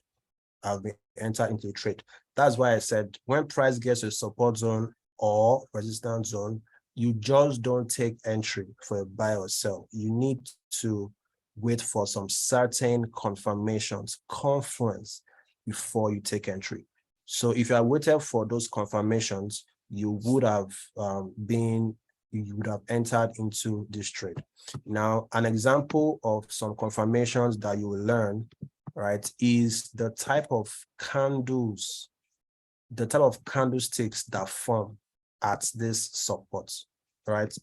have been entered into a trade. That's why I said when price gets to a support zone or resistance zone, you just don't take entry for a buy or sell. You need to wait for some certain confirmations, confluence, before you take entry. So if you are waiting for those confirmations, you would have entered into this trade. Now, an example of some confirmations that you will learn, right, is the type of candlesticks that form at this support, right?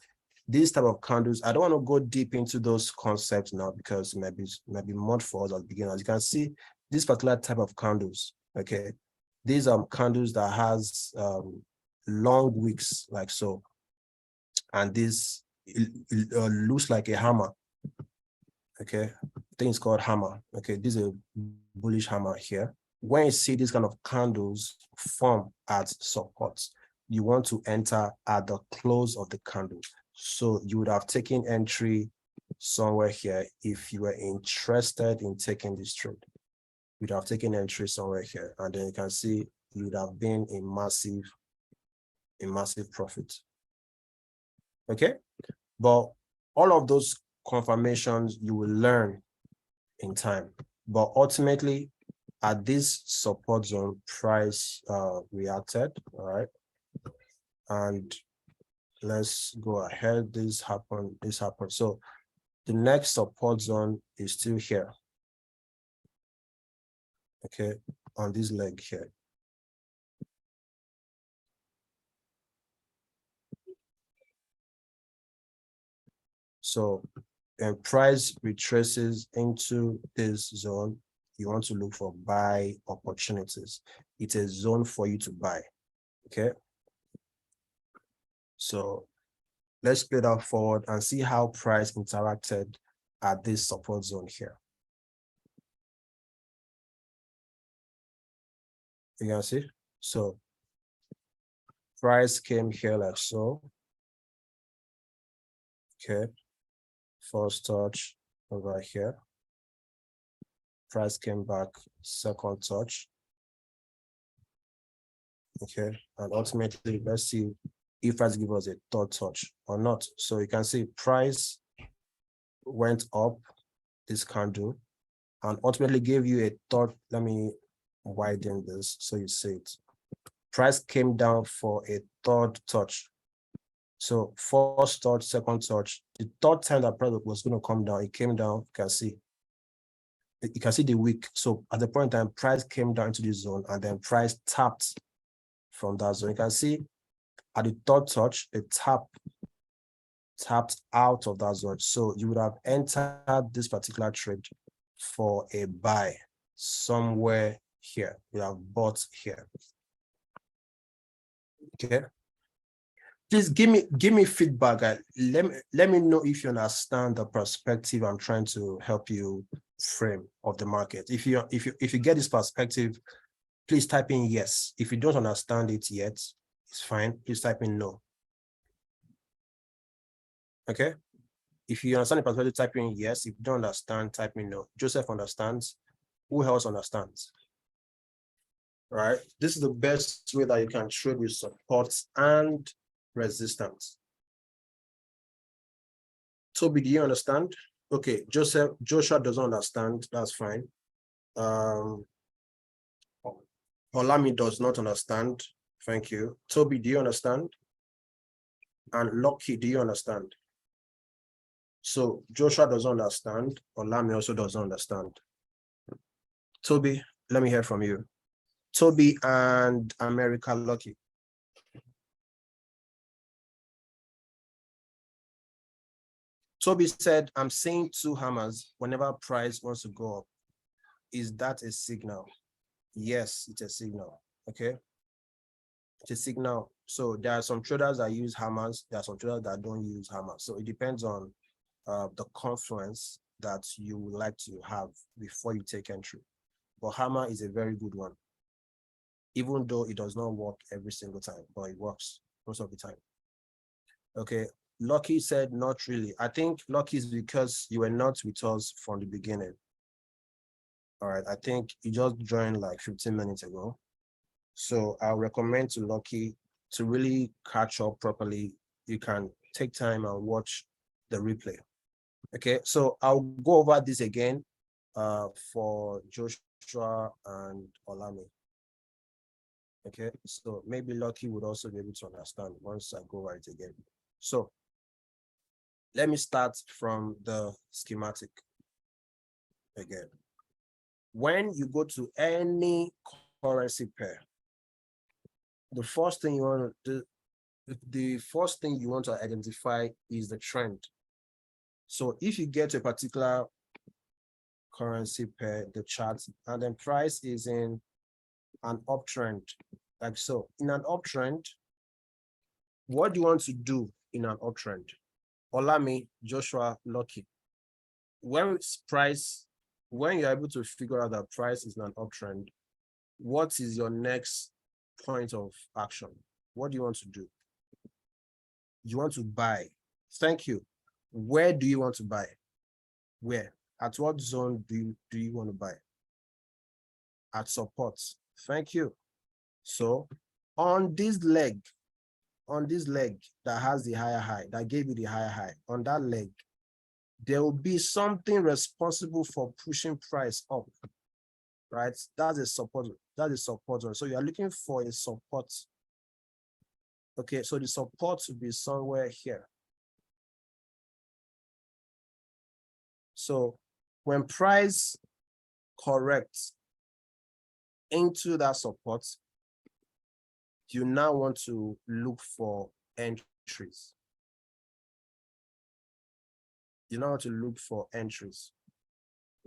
These type of candles, I don't want to go deep into those concepts now because it might be more for us as beginners. You can see this particular type of candles, okay? These are candles that has long wicks like so, and this looks like a hammer, okay? I think it's called hammer, okay? This is a bullish hammer here. When you see these kind of candles form at support, you want to enter at the close of the candle. So you would have taken entry somewhere here if you were interested in taking this trade. You'd have taken entry somewhere here, and then you can see you would have been a massive profit. Okay, but all of those confirmations you will learn in time. But ultimately, at this support zone, price reacted, all right? And let's go ahead. This happened. So the next support zone is still here, okay, on this leg here. So when price retraces into this zone, you want to look for buy opportunities. It's a zone for you to buy, okay? So let's play that forward and see how price interacted at this support zone here. You can see, so price came here like so, okay? First touch over here. Price came back, second touch, okay? And ultimately, let's see if price give us a third touch or not. So you can see price went up this candle and ultimately gave you a third. Let me widen this so you see it. Price came down for a third touch. So first touch, second touch. The third time that product was going to come down, it came down. You can see the wick. So at the point in time, price came down into this zone and then price tapped from that zone. You can see at the third touch, it tapped out of that zone. So you would have entered this particular trade for a buy somewhere here. You have bought here. Okay. Please give me feedback. Let me know if you understand the perspective I'm trying to help you frame of the market. If you get this perspective, please type in yes. If you don't understand it yet, it's fine. Please type in no. Okay. If you understand the perspective, type in yes. If you don't understand, type in no. Joseph understands. Who else understands? All right. This is the best way that you can trade with support and resistance. Tobi, do you understand? Okay, Joshua doesn't understand. That's fine. Olami does not understand. Thank you. Tobi, do you understand? And Lucky, do you understand? So Joshua doesn't understand. Olami also doesn't understand. Tobi, let me hear from you. Tobi and America Lucky. Tobi said, I'm seeing two hammers whenever price wants to go up. Is that a signal? Yes, it's a signal. Okay. It's a signal. So there are some traders that use hammers. There are some traders that don't use hammers. So it depends on the confluence that you would like to have before you take entry. But hammer is a very good one, even though it does not work every single time, but it works most of the time. Okay, Lucky said not really. I think Lucky is because you were not with us from the beginning. All right, I think you just joined like 15 minutes ago. So I'll recommend to Lucky to really catch up properly. You can take time and watch the replay. Okay, so I'll go over this again for Joshua and Olami. Okay, so maybe Lucky would also be able to understand once I go over it again. So let me start from the schematic again. When you go to any currency pair, the first thing you want to do, the first thing you want to identify is the trend. So if you get a particular currency pair, the chart, and then price is in an uptrend, like so. In an uptrend, what do you want to do in an uptrend? Olami, Joshua, Lucky. When you're able to figure out that price is in an uptrend, what is your next point of action? What do you want to do? You want to buy. Thank you. Where do you want to buy? Where? At what zone do you want to buy? At support. Thank you. So on this leg that has the higher high, that gave you the higher high, on that leg, there will be something responsible for pushing price up, right? That's a support. That is support. So you're looking for a support. Okay, so the support will be somewhere here. So when price corrects into that support, you now want to look for entries. You now want to look for entries,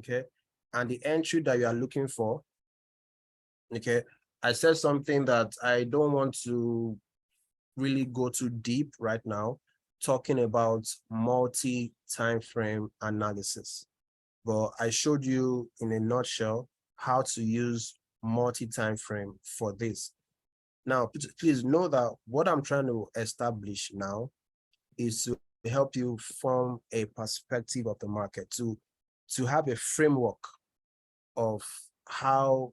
okay? And the entry that you are looking for, okay, I said something that I don't want to really go too deep right now, talking about multi-time frame analysis. But I showed you in a nutshell how to use multi-time frame for this. Now, please know that what I'm trying to establish now is to help you form a perspective of the market, to have a framework of how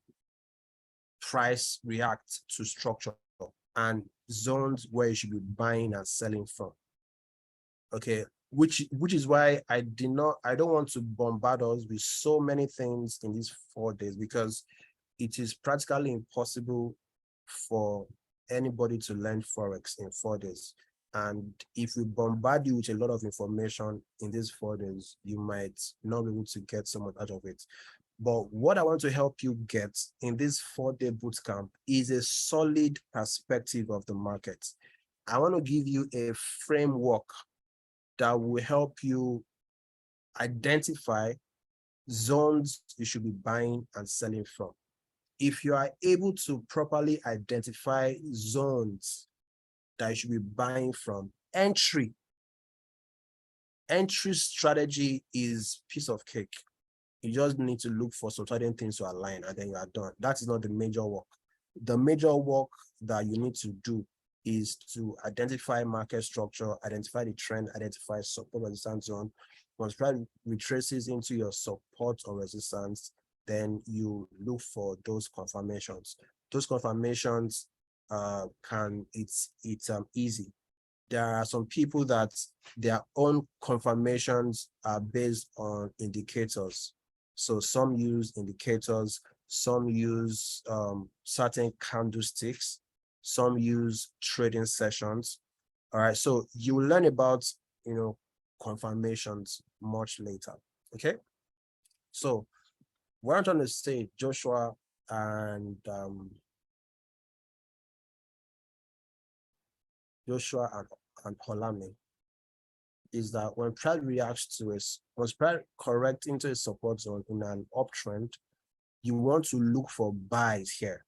price reacts to structure and zones where you should be buying and selling from. Okay, which is why I don't want to bombard us with so many things in these 4 days, because it is practically impossible for anybody to learn Forex in 4 days. And if we bombard you with a lot of information in these 4 days, you might not be able to get so much out of it. But what I want to help you get in this 4-day bootcamp is a solid perspective of the market. I want to give you a framework that will help you identify zones you should be buying and selling from. If you are able to properly identify zones that you should be buying from, entry strategy is piece of cake. You just need to look for some certain things to align and then you are done. That is not the major work. The major work that you need to do is to identify market structure, identify the trend, identify support resistance zone. Once price retraces into your support or resistance, then you look for those confirmations. Those confirmations it's easy. There are some people that their own confirmations are based on indicators. So some use indicators, some use certain candlesticks, some use trading sessions. All right, so you will learn about confirmations much later. Okay, so what I'm trying to say, Joshua and Holame, is that when price reacts to it, when price corrects into a support zone in an uptrend, you want to look for buys here.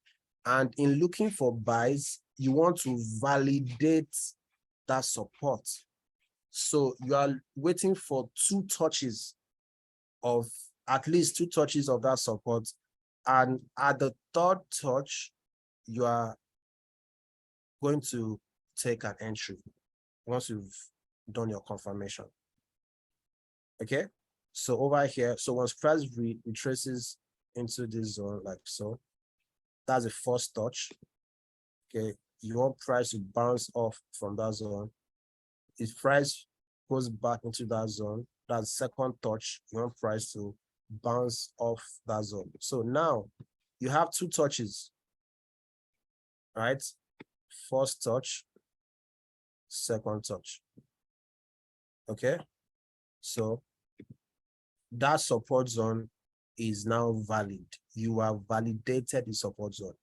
And in looking for buys, you want to validate that support. So you are waiting for at least two touches of that support. And at the third touch, you are going to take an entry once you've done your confirmation. Okay, so over here, so once price retraces into this zone like so, that's the first touch. Okay, you want price to bounce off from that zone. If price goes back into that zone, that's second touch, you want price to bounce off that zone. So now you have two touches, right? First touch, second touch. Okay, so that support zone is now valid. You have validated the support zone.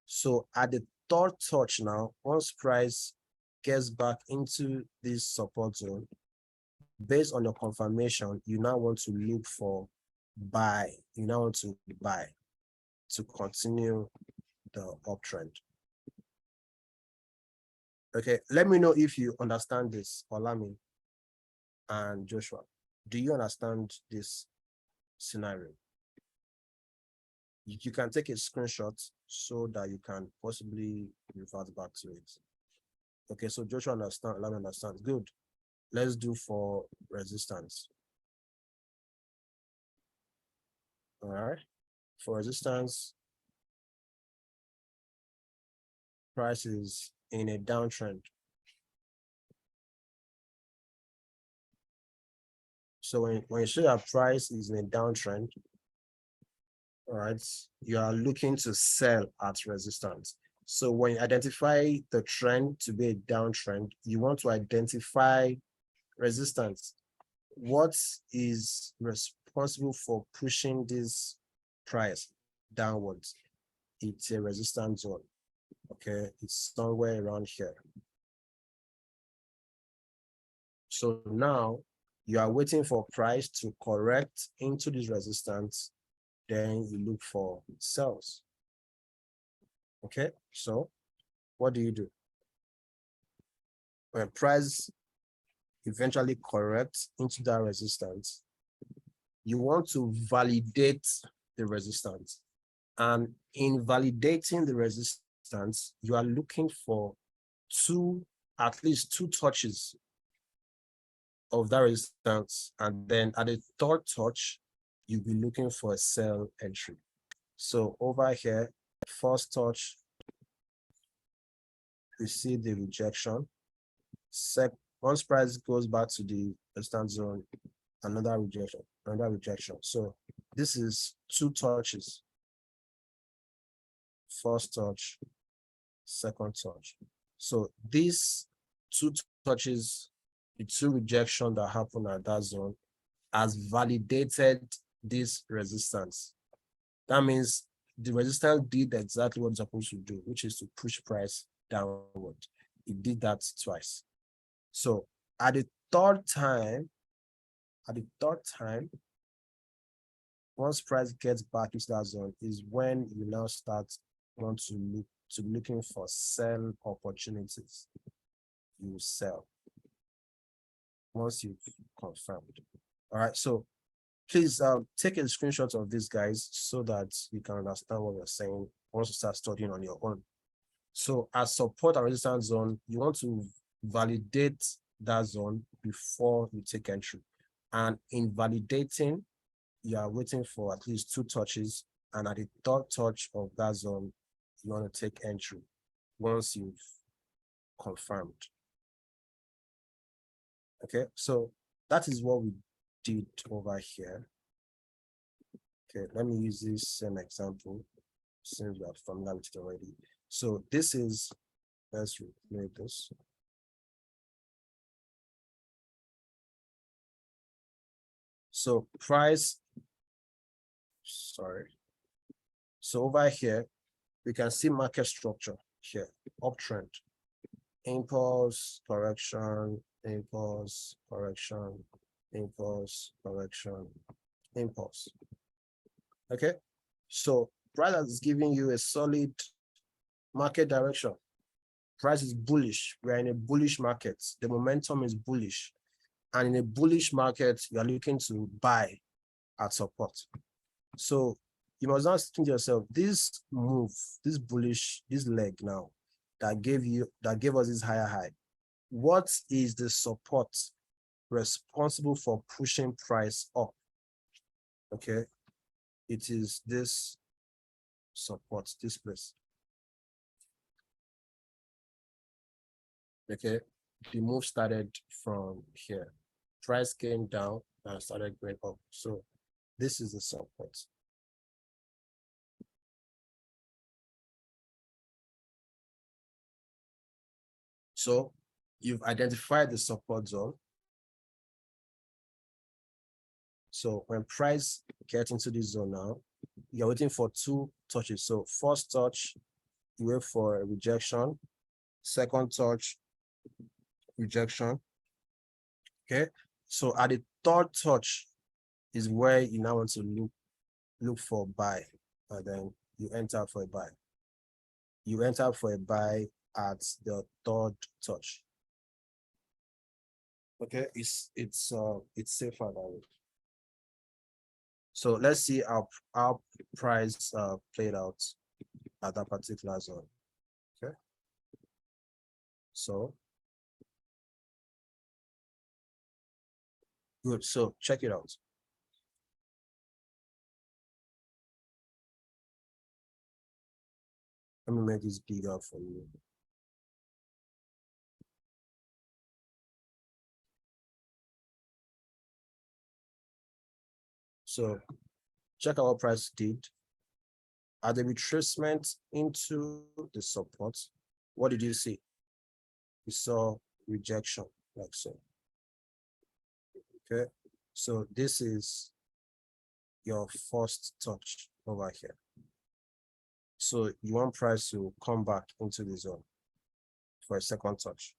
So at the third touch now, once price gets back into this support zone, based on your confirmation, you now want to look for buy. You now want to buy to continue the uptrend. Okay, let me know if you understand this, Olami and Joshua. Do you understand this scenario? You can take a screenshot so that you can possibly revert back to it. Okay, so Joshua understand, Olami understands. Good. Let's do for resistance. All right. For resistance, price is in a downtrend. So when you show that price is in a downtrend, all right, you are looking to sell at resistance. So when you identify the trend to be a downtrend, you want to identify resistance. What is responsible for pushing this price downwards? It's a resistance zone. Okay, it's somewhere around here. So now you are waiting for price to correct into this resistance, then you look for sells. Okay, so what do you do? When price eventually corrects into that resistance, you want to validate the resistance. And in validating the resistance, you are looking for at least two touches of that resistance. And then at the third touch, you'll be looking for a sell entry. So over here, first touch, we see the rejection. Once price goes back to the resistance zone, another rejection. So this is two touches. First touch, second touch. So these two touches, the two rejections that happen at that zone, has validated this resistance. That means the resistance did exactly what it's supposed to do, which is to push price downward. It did that twice. So at the third time, once price gets back into that zone, is when you now looking for sell opportunities. You sell once you've confirmed. All right, so please take a screenshot of this, guys, so that you can understand what we're saying once you start studying on your own. So as support and resistance zone, you want to validate that zone before you take entry. And in validating, you are waiting for at least two touches, and at the third touch of that zone, you want to take entry once you've confirmed. Okay, so that is what we did over here. Okay, let me use this same example since we are familiar with it already. So this is, let's remove this. So so over here, we can see market structure here, uptrend, impulse, correction, impulse, correction, impulse, correction, impulse. Okay, so price is giving you a solid market direction. Price is bullish. We're in a bullish market. The momentum is bullish. And in a bullish market, you are looking to buy at support. So you must not think to yourself, this move, this bullish, this leg now that gave us this higher high, what is the support responsible for pushing price up? Okay, it is this support, this place. Okay, the move started from here. Price came down and started going up. So this is the support. So you've identified the support zone. So when price gets into this zone now, you're waiting for two touches. So first touch, you wait for a rejection. Second touch, rejection. Okay. So at the third touch is where you now want to look for buy, and then you enter for a buy. You enter for a buy at the third touch. Okay, it's safer that way. So let's see how price played out at that particular zone. Okay. So good. So check it out. Let me make this bigger for you. So check out what price did. At the retracement into the support, what did you see? You saw rejection, like so. Okay, so this is your first touch over here. So you want price to come back into the zone for a second touch.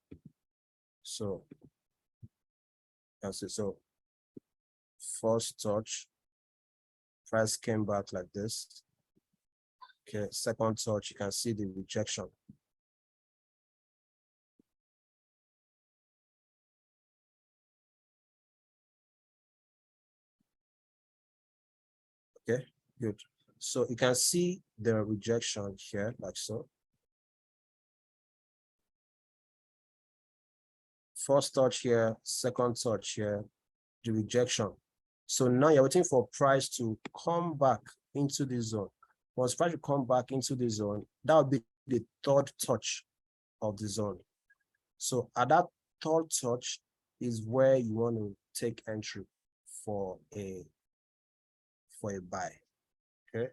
So that's it. So first touch, price came back like this. Okay, second touch, you can see the rejection. Okay, good. So you can see the rejection here, like so. First touch here, second touch here, the rejection. So now you're waiting for price to come back into the zone. Once price to come back into the zone, that will be the third touch of the zone. So at that third touch is where you want to take entry for a buy. Okay,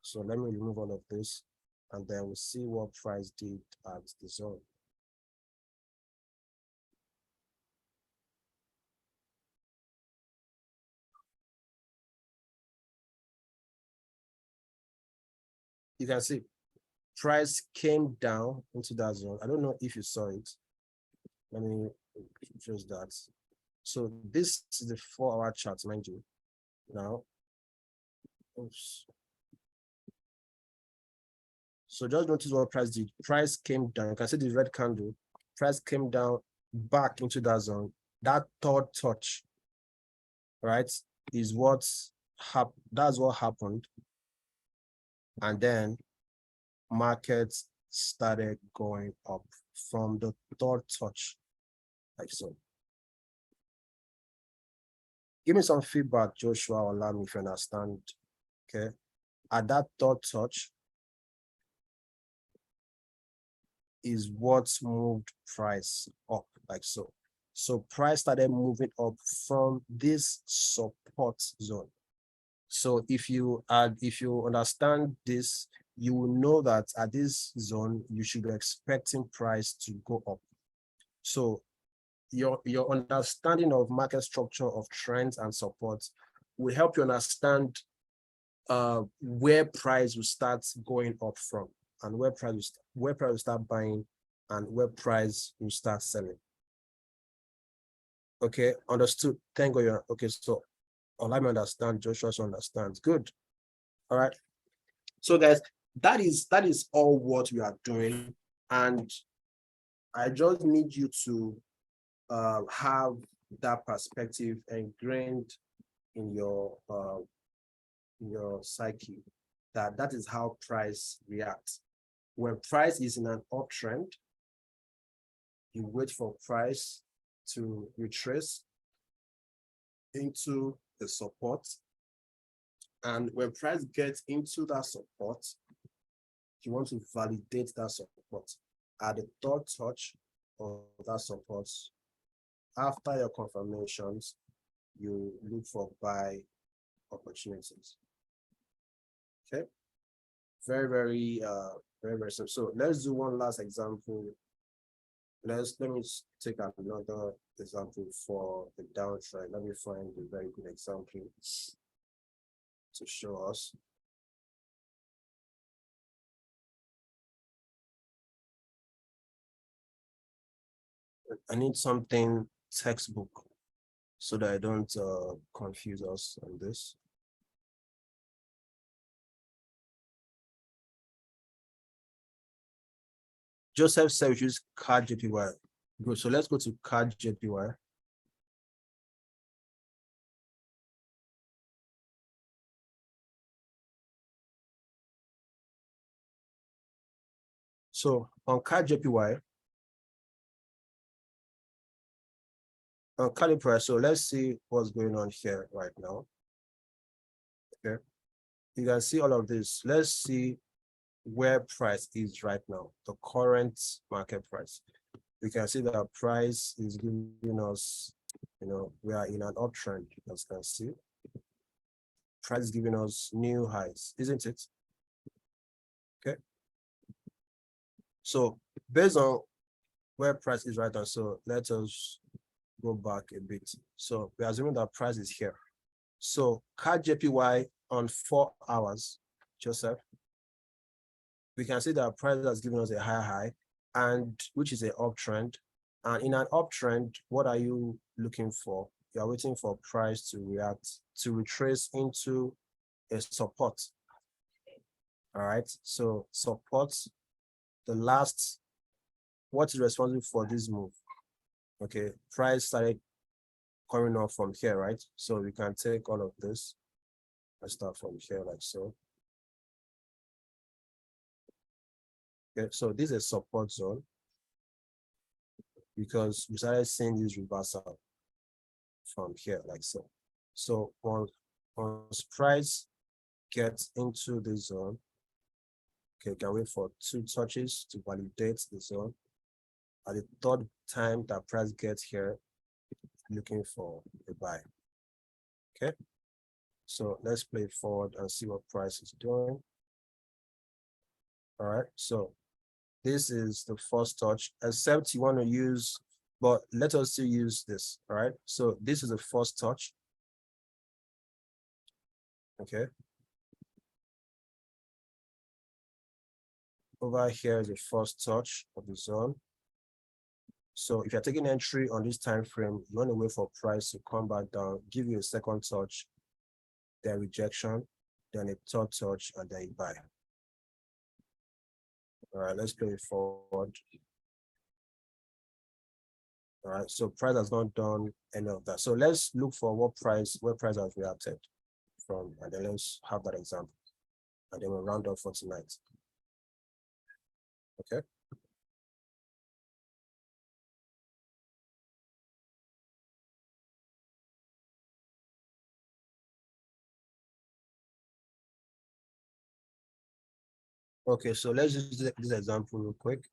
so let me remove all of this, and then we'll see what price did at the zone. You can see price came down into that zone. I don't know if you saw it. Let me just that. So this is the 4-hour chart, mind you. Now, oops. So just notice what price did. Price came down. You can see the red candle. Price came down back into that zone. That third touch, right, is what's happened. That's what happened. And then markets started going up from the third touch, like so. Give me some feedback, Joshua, or Lam, if you understand. Okay. At that third touch is what moved price up, like so. So price started moving up from this support zone. So if you understand this, you will know that at this zone, you should be expecting price to go up. So your understanding of market structure, of trends and supports will help you understand where price will start going up from, and where price will start buying, and where price will start selling. Okay, understood. Thank God you're okay. So let me understand. Joshua understands. Good. All right. So guys, that is all what we are doing, and I just need you to have that perspective ingrained in your psyche, that is how price reacts. When price is in an uptrend, you wait for price to retrace into the support. And when price gets into that support, you want to validate that support. At the third touch of that support, after your confirmations, you look for buy opportunities. Okay. Very, very, very simple. So let's do one last example. Let me take another example for the downtrend. Let me find a very good example to show us. I need something textbook so that I don't confuse us on this. Joseph said we use CAD JPY. Good. So let's go to CAD JPY. So on CAD JPY, on CAD price, so let's see what's going on here right now. Okay. You can see all of this. Let's see where price is right now, the current market price. We can see that our price is giving us, we are in an uptrend, as you can see. Price is giving us new highs, isn't it? Okay. So based on where price is right now, so let us go back a bit. So we're assuming that price is here. So CAD JPY on 4 hours, Joseph, we can see that price has given us a higher high, and which is an uptrend. And in an uptrend, what are you looking for? You are waiting for price to react, to retrace into a support. All right. So support, the last, what is responsible for this move? Okay, price started coming off from here, right? So we can take all of this and start from here like so. Okay, so this is a support zone because we started seeing this reversal from here like so. So once price gets into the zone, okay, can wait for 2 touches to validate the zone. At the third time that price gets here, looking for a buy. Okay, so let's play forward and see what price is doing. All right, so this is the first touch, except you want to use, but let us still use this. All right, so this is the first touch. Okay, over here is the first touch of the zone. So if you're taking entry on this time frame, you want to wait for price to come back down, give you a second touch, then rejection, then a third touch, and then you buy. All right, let's play it forward. All right, so price has not done any of that. So let's look for where price has reacted from, and then let's have that example. And then we'll round up for tonight. Okay. Okay, so let's use this example real quick.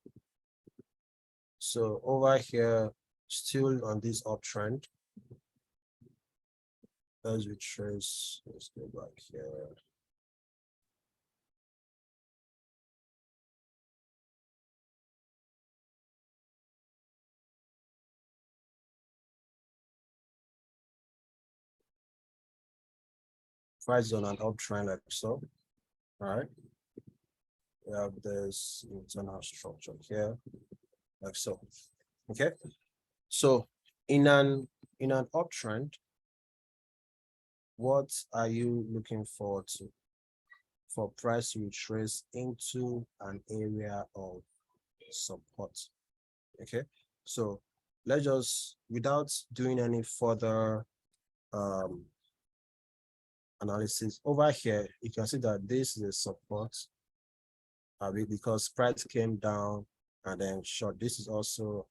So over here, still on this uptrend. Let's retrace. Let's go back here. Price on an uptrend like so. All right. We have this internal structure here, like so. Okay. So in an uptrend, what are you looking forward to? For price to retrace into an area of support. Okay. So let's just, without doing any further analysis, over here, you can see that this is a support because price came down and then short. This is also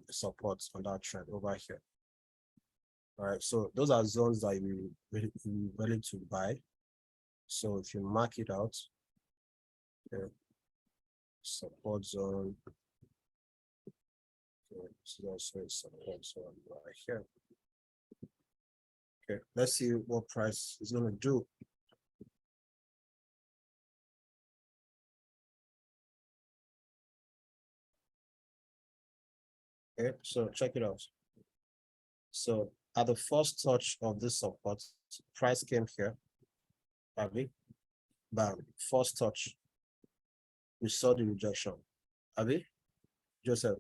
support on that trend over here. All right, so those are zones that you ready to buy. So if you mark it out, okay, support zone, okay, this is also a support zone right here. Okay, let's see what price is going to do. Okay, so check it out. So at the first touch of this support, price came here. Abby, bam, first touch. We saw the rejection. Abby, Joseph,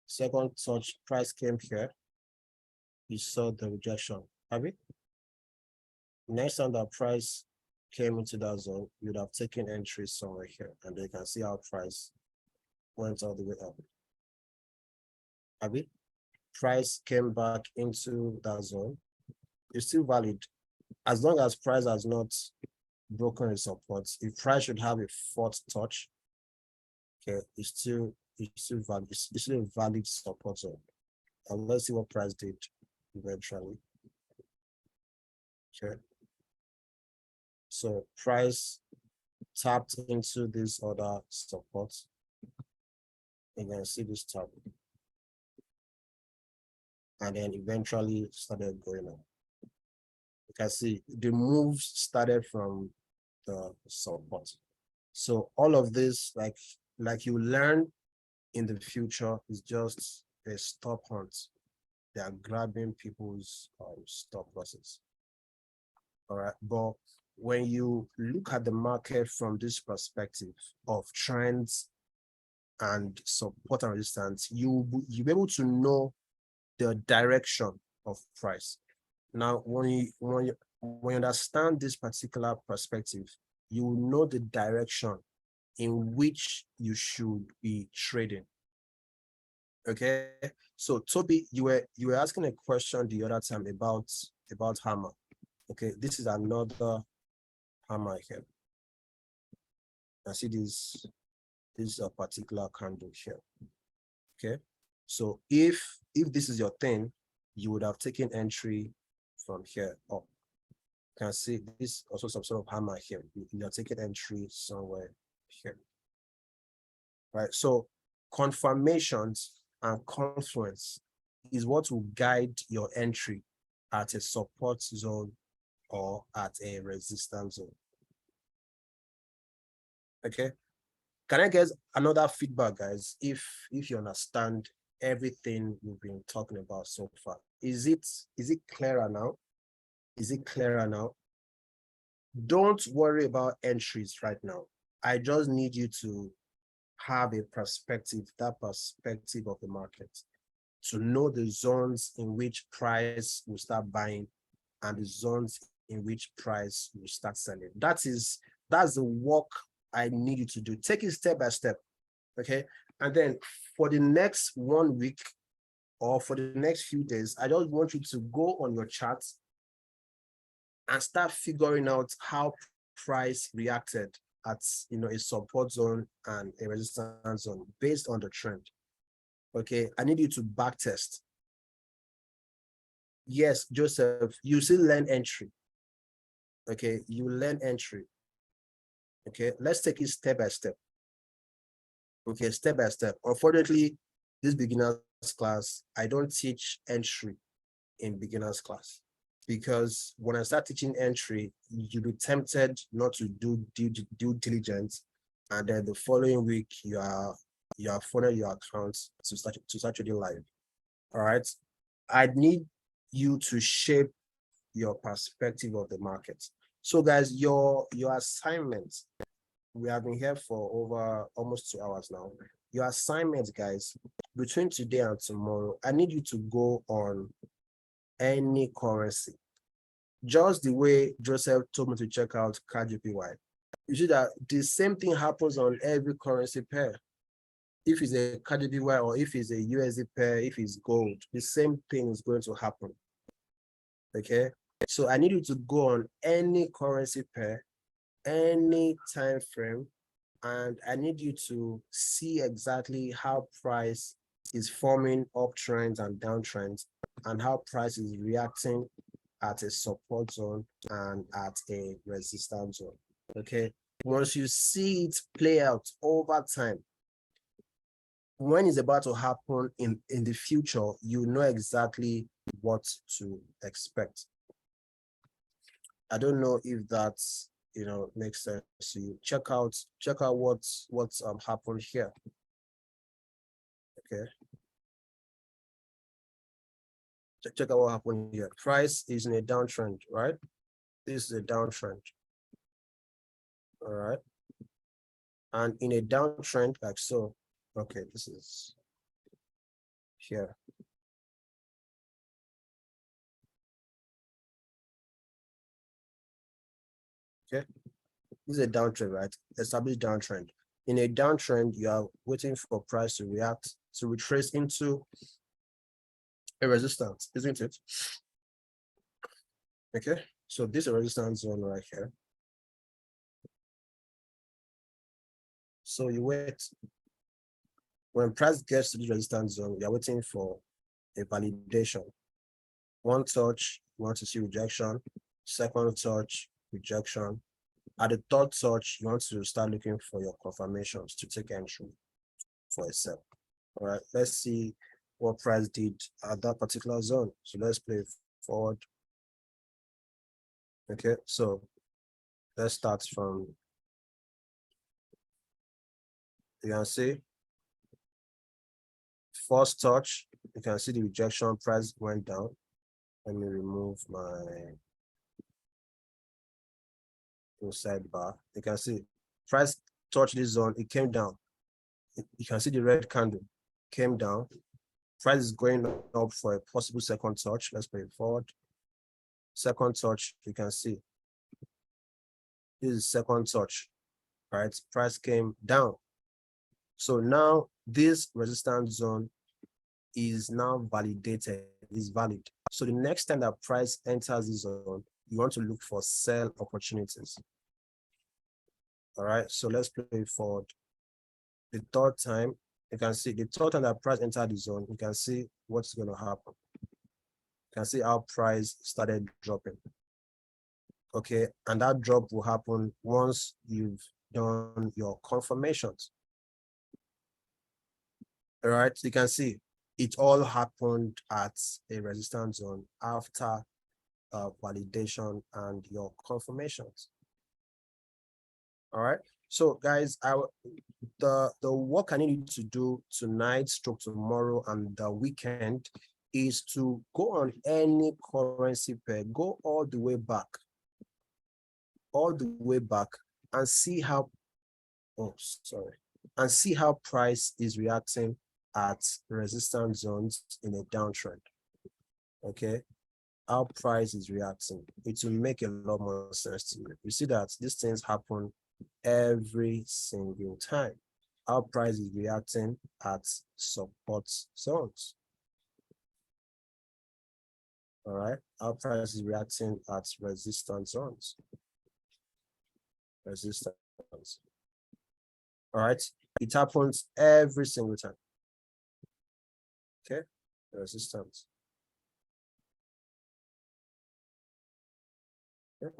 second touch, price came here. You saw the rejection. Abby, next time that price came into that zone, you'd have taken entry somewhere here, and you can see how price went all the way up. Abby, price came back into that zone. It's still valid as long as price has not broken its support. If price should have a fourth touch, okay, it's still valid. It's still a valid support zone. And let's see what price did eventually. Okay. So price tapped into this other support. You can see this tap. And then eventually started going up. You can see the moves started from the support. So all of this, like you learn in the future, is just a stop hunt. They are grabbing people's stop losses. All right, but when you look at the market from this perspective of trends and support and resistance, you'll be able to know the direction of price. Now, when you understand this particular perspective, you will know the direction in which you should be trading. Okay, so Tobi, you were asking a question the other time about hammer. Okay, this is another hammer here. I see this is a particular candle here. Okay, so if this is your thing, you would have taken entry from here up. You can see this also some sort of hammer here. You are taking entry somewhere here. Right, so confirmations and confluence is what will guide your entry at a support zone or at a resistance zone. Okay, can I get another feedback, guys, if you understand everything we've been talking about so far? Is it clearer now? Is it clearer now? Don't worry about entries right now. I just need you to have a perspective, that perspective of the market, to know the zones in which price will start buying and the zones in which price will start selling. That's the work I need you to do. Take it step by step, okay? And then for the next 1 week or for the next few days, I just want you to go on your chart and start figuring out how price reacted at a support zone and a resistance zone based on the trend. Okay, I need you to back test. Yes, Joseph, you still learn entry. Okay, you learn entry. Okay, let's take it step by step. Okay, step by step. Unfortunately, this beginner's class, I don't teach entry in beginner's class, because when I start teaching entry, you'll be tempted not to do due diligence, and then the following week you are following your accounts to start trading live. All right, I need you to shape your perspective of the market. So guys, your assignment, we have been here for over almost 2 hours now. Your assignment, guys, between today and tomorrow, I need you to go on any currency, just the way Joseph told me to check out CAD JPY. You see that the same thing happens on every currency pair. if it's a KDBY or if it's a USD pair, if it's gold, the same thing is going to happen. Okay, so I need you to go on any currency pair, any time frame, and I need you to see exactly how price is forming uptrends and downtrends, and how price is reacting at a support zone and at a resistance zone. Okay, once you see it play out over time, when it's about to happen in the future, you know exactly what to expect. I don't know if that's makes sense to you. Check out what's happened here. Okay, check out what happened here. Price is in a downtrend, right? This is a downtrend. All right, and in a downtrend like so. Okay, this is here. Okay, this is a downtrend, right? Established downtrend. In a downtrend, you are waiting for price to react, to retrace into a resistance, isn't it? Okay, so this is a resistance zone right here. So you wait. When price gets to the resistance zone, you're waiting for a validation. One touch, you want to see rejection. Second touch, rejection. At the third touch, you want to start looking for your confirmations to take entry for a sell. All right, let's see what price did at that particular zone. So let's play forward. Okay, so let's start from, you can see first touch, you can see the rejection, price went down. Let me remove my sidebar. You can see price touched this zone, it came down. You can see the red candle came down. Price is going up for a possible second touch. Let's play it forward. Second touch, you can see this is second touch, right? Price came down. So now this resistance zone is now validated, is valid. So the next time that price enters this zone, you want to look for sell opportunities. All right, so let's play it forward. The third time, you can see the third time that price entered the zone, you can see what's going to happen. You can see how price started dropping. Okay, and that drop will happen once you've done your confirmations. All right, so you can see it all happened at a resistance zone after validation and your confirmations. All right, so guys, the work I need you to do tonight, stroke tomorrow, and the weekend is to go on any currency pair, go all the way back, and see how, and see how price is reacting at resistance zones in a downtrend. Okay, how price is reacting, it will make a lot more sense to you. You see that these things happen every single time. How price is reacting at support zones. All right, how price is reacting at resistance zones. Resistance. All right, it happens every single time. Okay, resistance. Okay.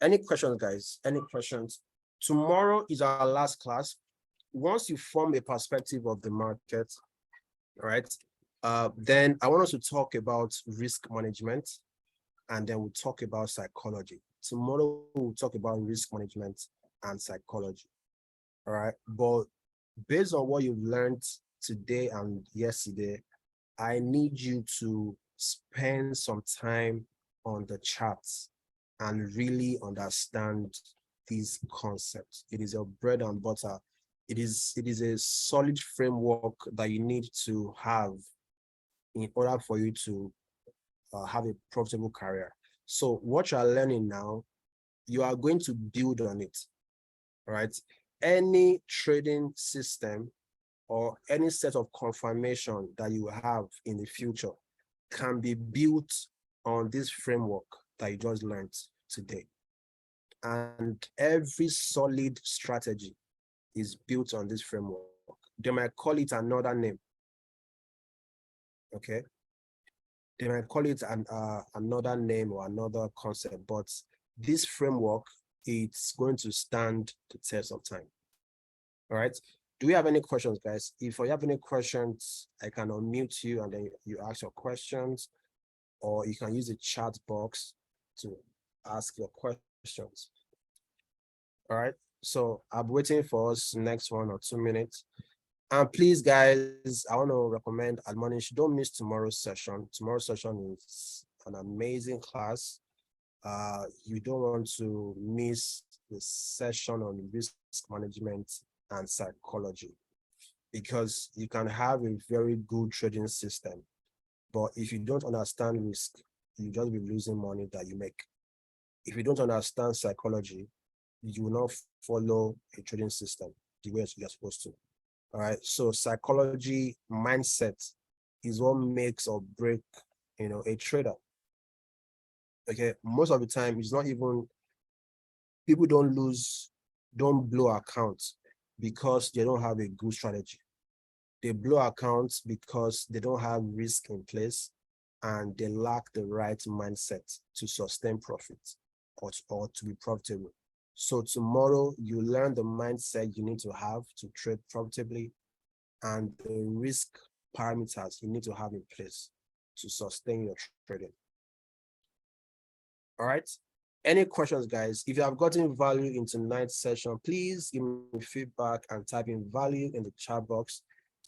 Any questions, guys? Any questions? Tomorrow is our last class. Once you form a perspective of the market, right, then I want us to talk about risk management, and then we'll talk about psychology. Tomorrow we'll talk about risk management and psychology. All right, but based on what you've learned today and yesterday, I need you to spend some time on the charts and really understand these concepts. It is your bread and butter. It is a solid framework that you need to have in order for you to have a profitable career. So what you are learning now, you are going to build on it, right? any trading system or any set of confirmation that you have in the future can be built on this framework that you just learned today. And every solid strategy is built on this framework. They might call it another name. Okay. They might call it another name or another concept, but this framework, it's going to stand the test of time. All right. Do we have any questions, guys? If you have any questions, I can unmute you and then you ask your questions, or you can use the chat box to ask your questions. All right. So I'm waiting for us next 1 or 2 minutes. And please, guys, I want to recommend, admonish, don't miss tomorrow's session. Tomorrow's session is an amazing class. You don't want to miss the session on risk management and psychology, because you can have a very good trading system, but if you don't understand risk, you just be losing money that you make. If you don't understand psychology, you will not follow a trading system the way you're supposed to. All right. So psychology, mindset is what makes or break, a trader. Okay. Most of the time, it's not even, people don't blow accounts because they don't have a good strategy. They blow accounts because they don't have risk in place and they lack the right mindset to sustain profits or to be profitable. So tomorrow you learn the mindset you need to have to trade profitably and the risk parameters you need to have in place to sustain your trading. All right. Any questions, guys? If you have gotten value in tonight's session, please give me feedback and type in value in the chat box.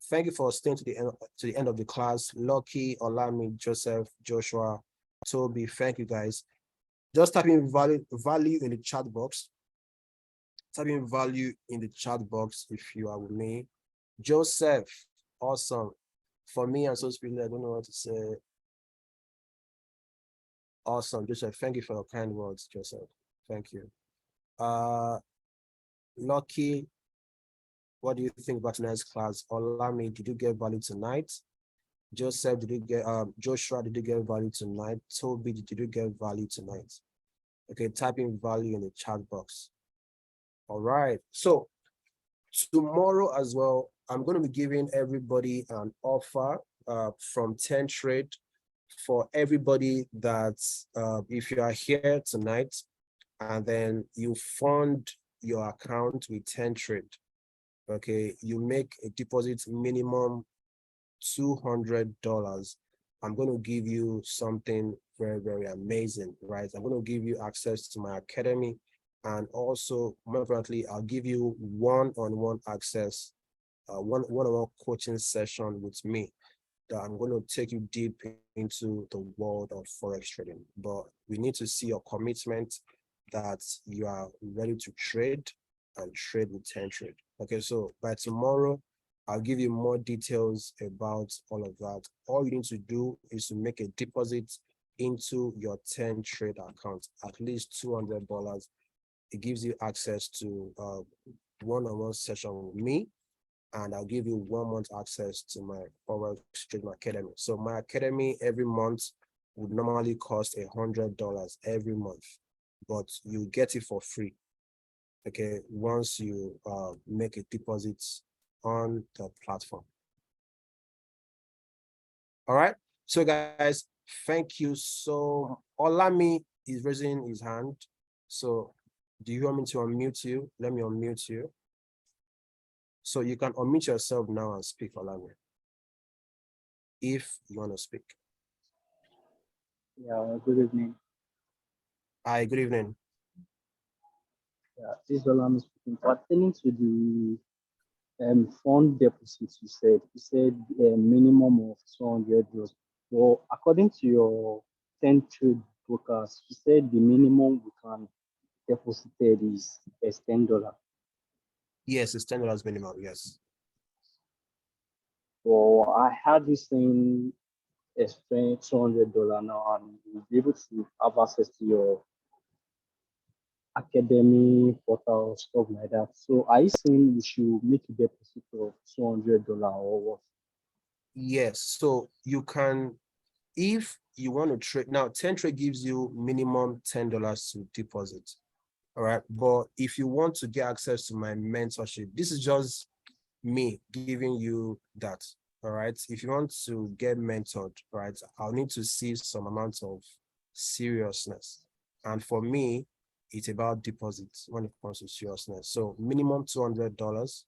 Thank you for staying to the end of the class. Lucky, Olami, Joseph, Joshua, Tobi, thank you, guys. Just type in value in the chat box. Type in value in the chat box if you are with me. Joseph, awesome. For me, I'm so speaking, I don't know what to say. Awesome, Joseph. Thank you for your kind words, Joseph. Thank you. Lucky, what do you think about tonight's class? Olami, did you get value tonight? Joseph, did you get Joshua, did you get value tonight? Tobi, did you get value tonight? Okay, type in value in the chat box. All right. So tomorrow as well, I'm going to be giving everybody an offer from 10 Trade for everybody that if you are here tonight and then you fund your account with 10 Trade, okay, you make a deposit minimum $200. I'm going to give you something very, very amazing, right? I'm going to give you access to my academy, and also, more importantly, I'll give you one-on-one access, one-on-one coaching session with me that I'm going to take you deep into the world of Forex trading. But we need to see your commitment that you are ready to trade and trade with 10 Trade. Okay, so by tomorrow, I'll give you more details about all of that. All you need to do is to make a deposit into your 10 Trade account, at least $200. It gives you access to one-on-one session with me, and I'll give you 1 month access to my Forex Trading Academy. So my academy every month would normally cost $100 every month, but you get it for free. Okay, once you make a deposit on the platform. All right. So guys, thank you. So Olami is raising his hand. So do you want me to unmute you? Let me unmute you. So you can unmute yourself now and speak, Olami, if you want to speak. Yeah, good evening. Hi, good evening. Yeah, this is Olami speaking. Pertaining to the fund deposits, you said a minimum of $200. Well, according to your 10 Trade brokers, you said the minimum we can deposit is $10. Yes, it's $10 minimum. Yes. So I had this thing $200 now, and you'll be able to have access to your academy portal, stuff like that. So are you saying we should make a deposit of $200 or what? Yes, so you can, if you want to trade now, 10 trade gives you minimum $10 to deposit. All right. But if you want to get access to my mentorship, this is just me giving you that. All right. If you want to get mentored, right, I'll need to see some amount of seriousness. And for me, it's about deposits when it comes to seriousness. So minimum $200.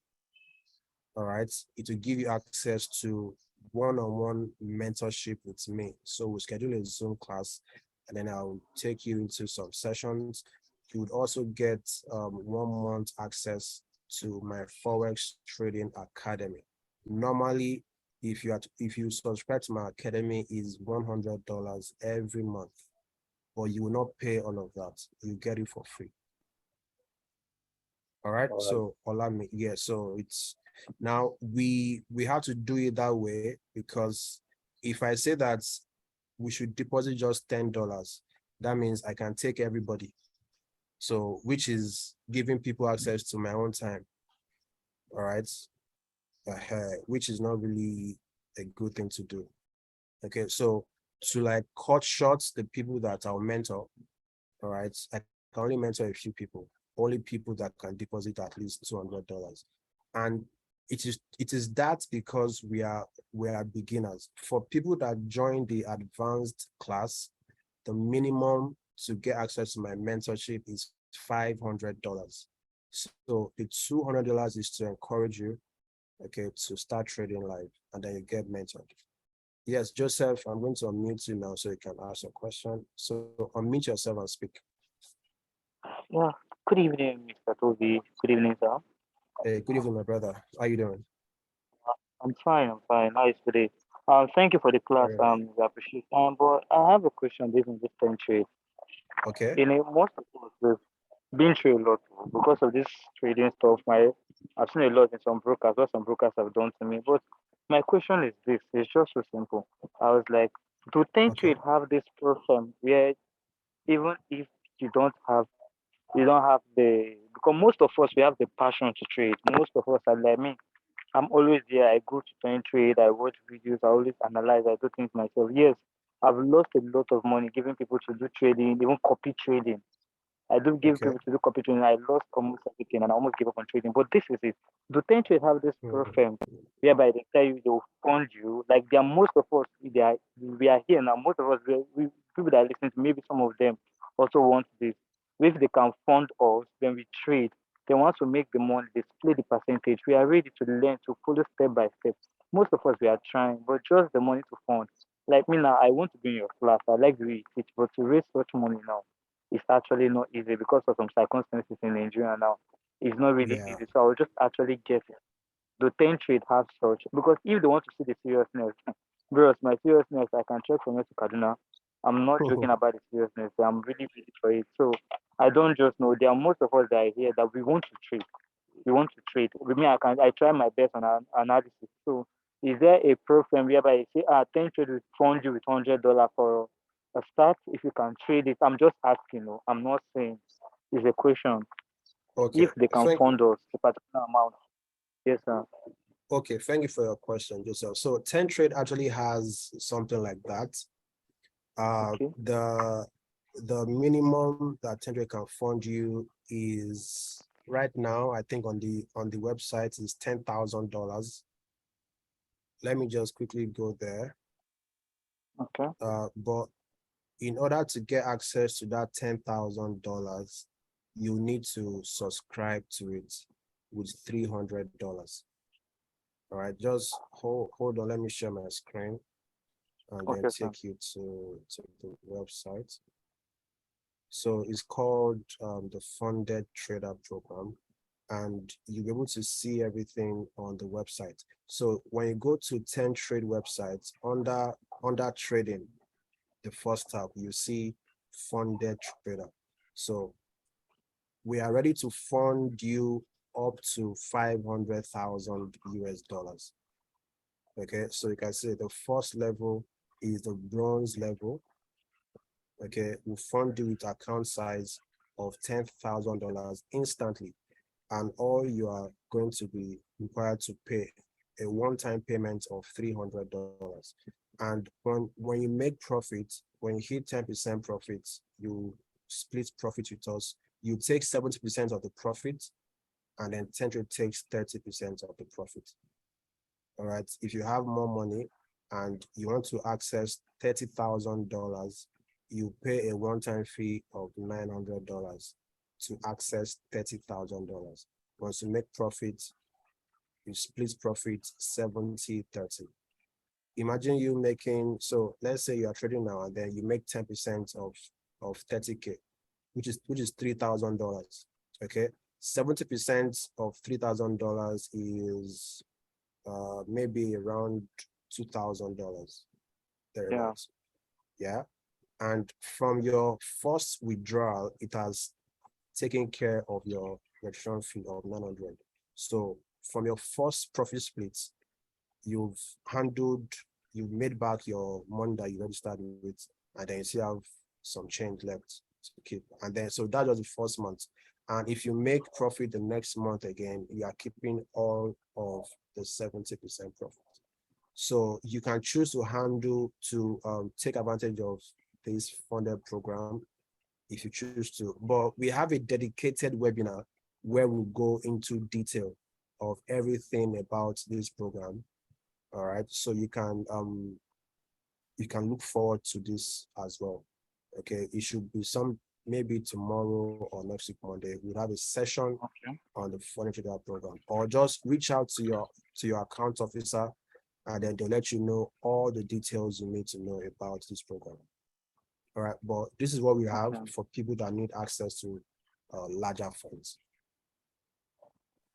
All right. It will give you access to one-on-one mentorship with me. So we'll schedule a Zoom class and then I'll take you into some sessions. You would also get 1 month access to my Forex Trading Academy. Normally, if you subscribe to my academy, is $100 every month, but you will not pay all of that. You get it for free. All right. All right. So allow me. Yeah. So it's now we have to do it that way because if I say that we should deposit just $10, that means I can take everybody. So which is giving people access to my own time. All right. Which is not really a good thing to do. Okay. So to like cut short the people that I'll mentor, all right, I can only mentor a few people, only people that can deposit at least $200. And it is that because we are beginners. For people that join the advanced class, the minimum to get access to my mentorship is $500. So the $200 is to encourage you, okay, to start trading live, and then you get mentored. Yes, Joseph, I'm going to unmute you now so you can ask a question. So unmute yourself and speak. Yeah, good evening, Mr. Tobi. Good evening, sir. Hey, good evening, my brother. How you doing? I'm fine. I'm fine. How is today? Thank you for the class. Very well. We appreciate. But I have a question based on this time trade. Okay. Most of us we've been through a lot because of this trading stuff. I've seen a lot in some brokers. What some brokers have done to me. But my question is this: it's just so simple. I was like, do ten Okay. trade have this problem where even if you don't have you don't have the because most of us we have the passion to trade. Most of us are like me. I'm always there. I go to train trade. I watch videos. I always analyze. I do things myself. Yes, I've lost a lot of money giving people to do trading, even copy trading. I do give Okay. people to do copy trading. I lost almost everything and I almost gave up on trading. But this is it. Do ten trade have this Mhm. program whereby they tell you they will fund you? Like there are most of us, we are here now. Most of us, people that are listening to maybe some of them also want this. If they can fund us, then we trade. They want to make the money, they split the percentage. We are ready to learn to follow step by step. Most of us we are trying, but just the money to fund. Like me now, I want to be in your class. I like the way you teach, but to raise such money now it's actually not easy because of some circumstances in Nigeria now. It's not really Yeah. easy. So I will just actually guess it. The 10 trade have such because if they want to see the seriousness, bros, my seriousness, I can check from here to Kaduna. I'm not joking about the seriousness. I'm really ready for it. So I don't just know. There are most of us that are here that we want to trade. We want to trade. With me, I try my best on analysis. So is there a program whereby you say, 10 trade will fund you with $100 for a start if you can trade it? I'm just asking, no, I'm not saying it's a question. Okay. If they can fund us a particular amount. Yes, sir. Okay. Thank you for your question, Joseph. So 10 Trade actually has something like that. Okay. The minimum that 10 Trade can fund you is right now, I think on the website is $10,000. Let me just quickly go there. Okay. But in order to get access to that $10,000, you need to subscribe to it with $300. All right, just hold on. Let me share my screen and then Okay, sir. take you to the website. So it's called the Funded Trader Program, and you'll be able to see everything on the website. So when you go to 10 Trade websites under trading, the first tab, you see Funded Trader. So we are ready to fund you up to 500,000 US dollars. Okay, so you can see the first level is the bronze level. Okay, we'll fund you with account size of $10,000 instantly, and all you are going to be required to pay a one-time payment of $300. And when you make profit, when you hit 10% profits, you split profit with us. You take 70% of the profit, and then Tentrade takes 30% of the profit. All right. If you have more money and you want to access $30,000, you pay a one-time fee of $900 to access $30,000. Once you make profit, you split profit 70-30. Imagine you making, so let's say you are trading now and then you make 10% of 30K, which is $3,000. Okay. 70% of $3,000 is maybe around $2,000 thereabouts. Yeah. And from your first withdrawal, it has taken care of your registration fee of 900. So from your first profit splits, you've made back your money that you registered with, and then you still have some change left to keep. And then, so that was the first month. And if you make profit the next month again, you are keeping all of the 70% profit. So you can choose to take advantage of this funded program if you choose to. But we have a dedicated webinar where we'll go into detail of everything about this program. All right, so you can look forward to this as well. Okay, it should be maybe tomorrow or next week Monday. We'll have a session on the foreign trader program, or just reach out to your account officer, and then they'll let you know all the details you need to know about this program. All right, but this is what we have for people that need access to larger funds.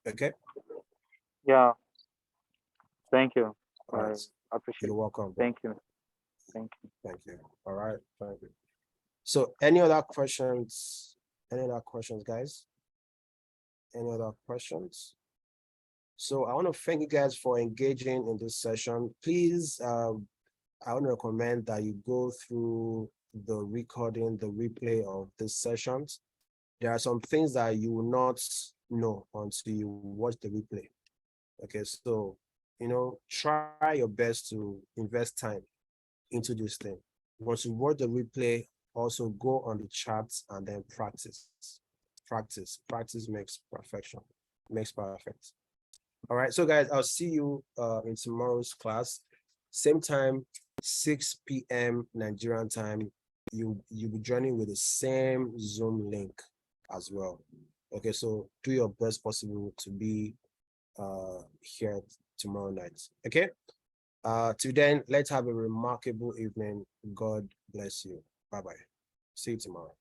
Okay. Yeah. Thank you. All right. I appreciate You're welcome. Thank you. Thank you. Thank you. All right. Thank you. So any other questions? Any other questions, guys? Any other questions? So I want to thank you guys for engaging in this session. Please, I want to recommend that you go through the recording, the replay of this sessions. There are some things that you will not know until you watch the replay. Okay, so, try your best to invest time into this thing. Once you watch the replay, also go on the charts and then practice. Practice makes perfection, makes perfect. All right, so guys, I'll see you in tomorrow's class. Same time, 6 p.m. Nigerian time. You'll be joining with the same Zoom link as well. Okay, so do your best possible to be here tomorrow night. Okay. Till then, let's have a remarkable evening. God bless you. Bye-bye. See you tomorrow.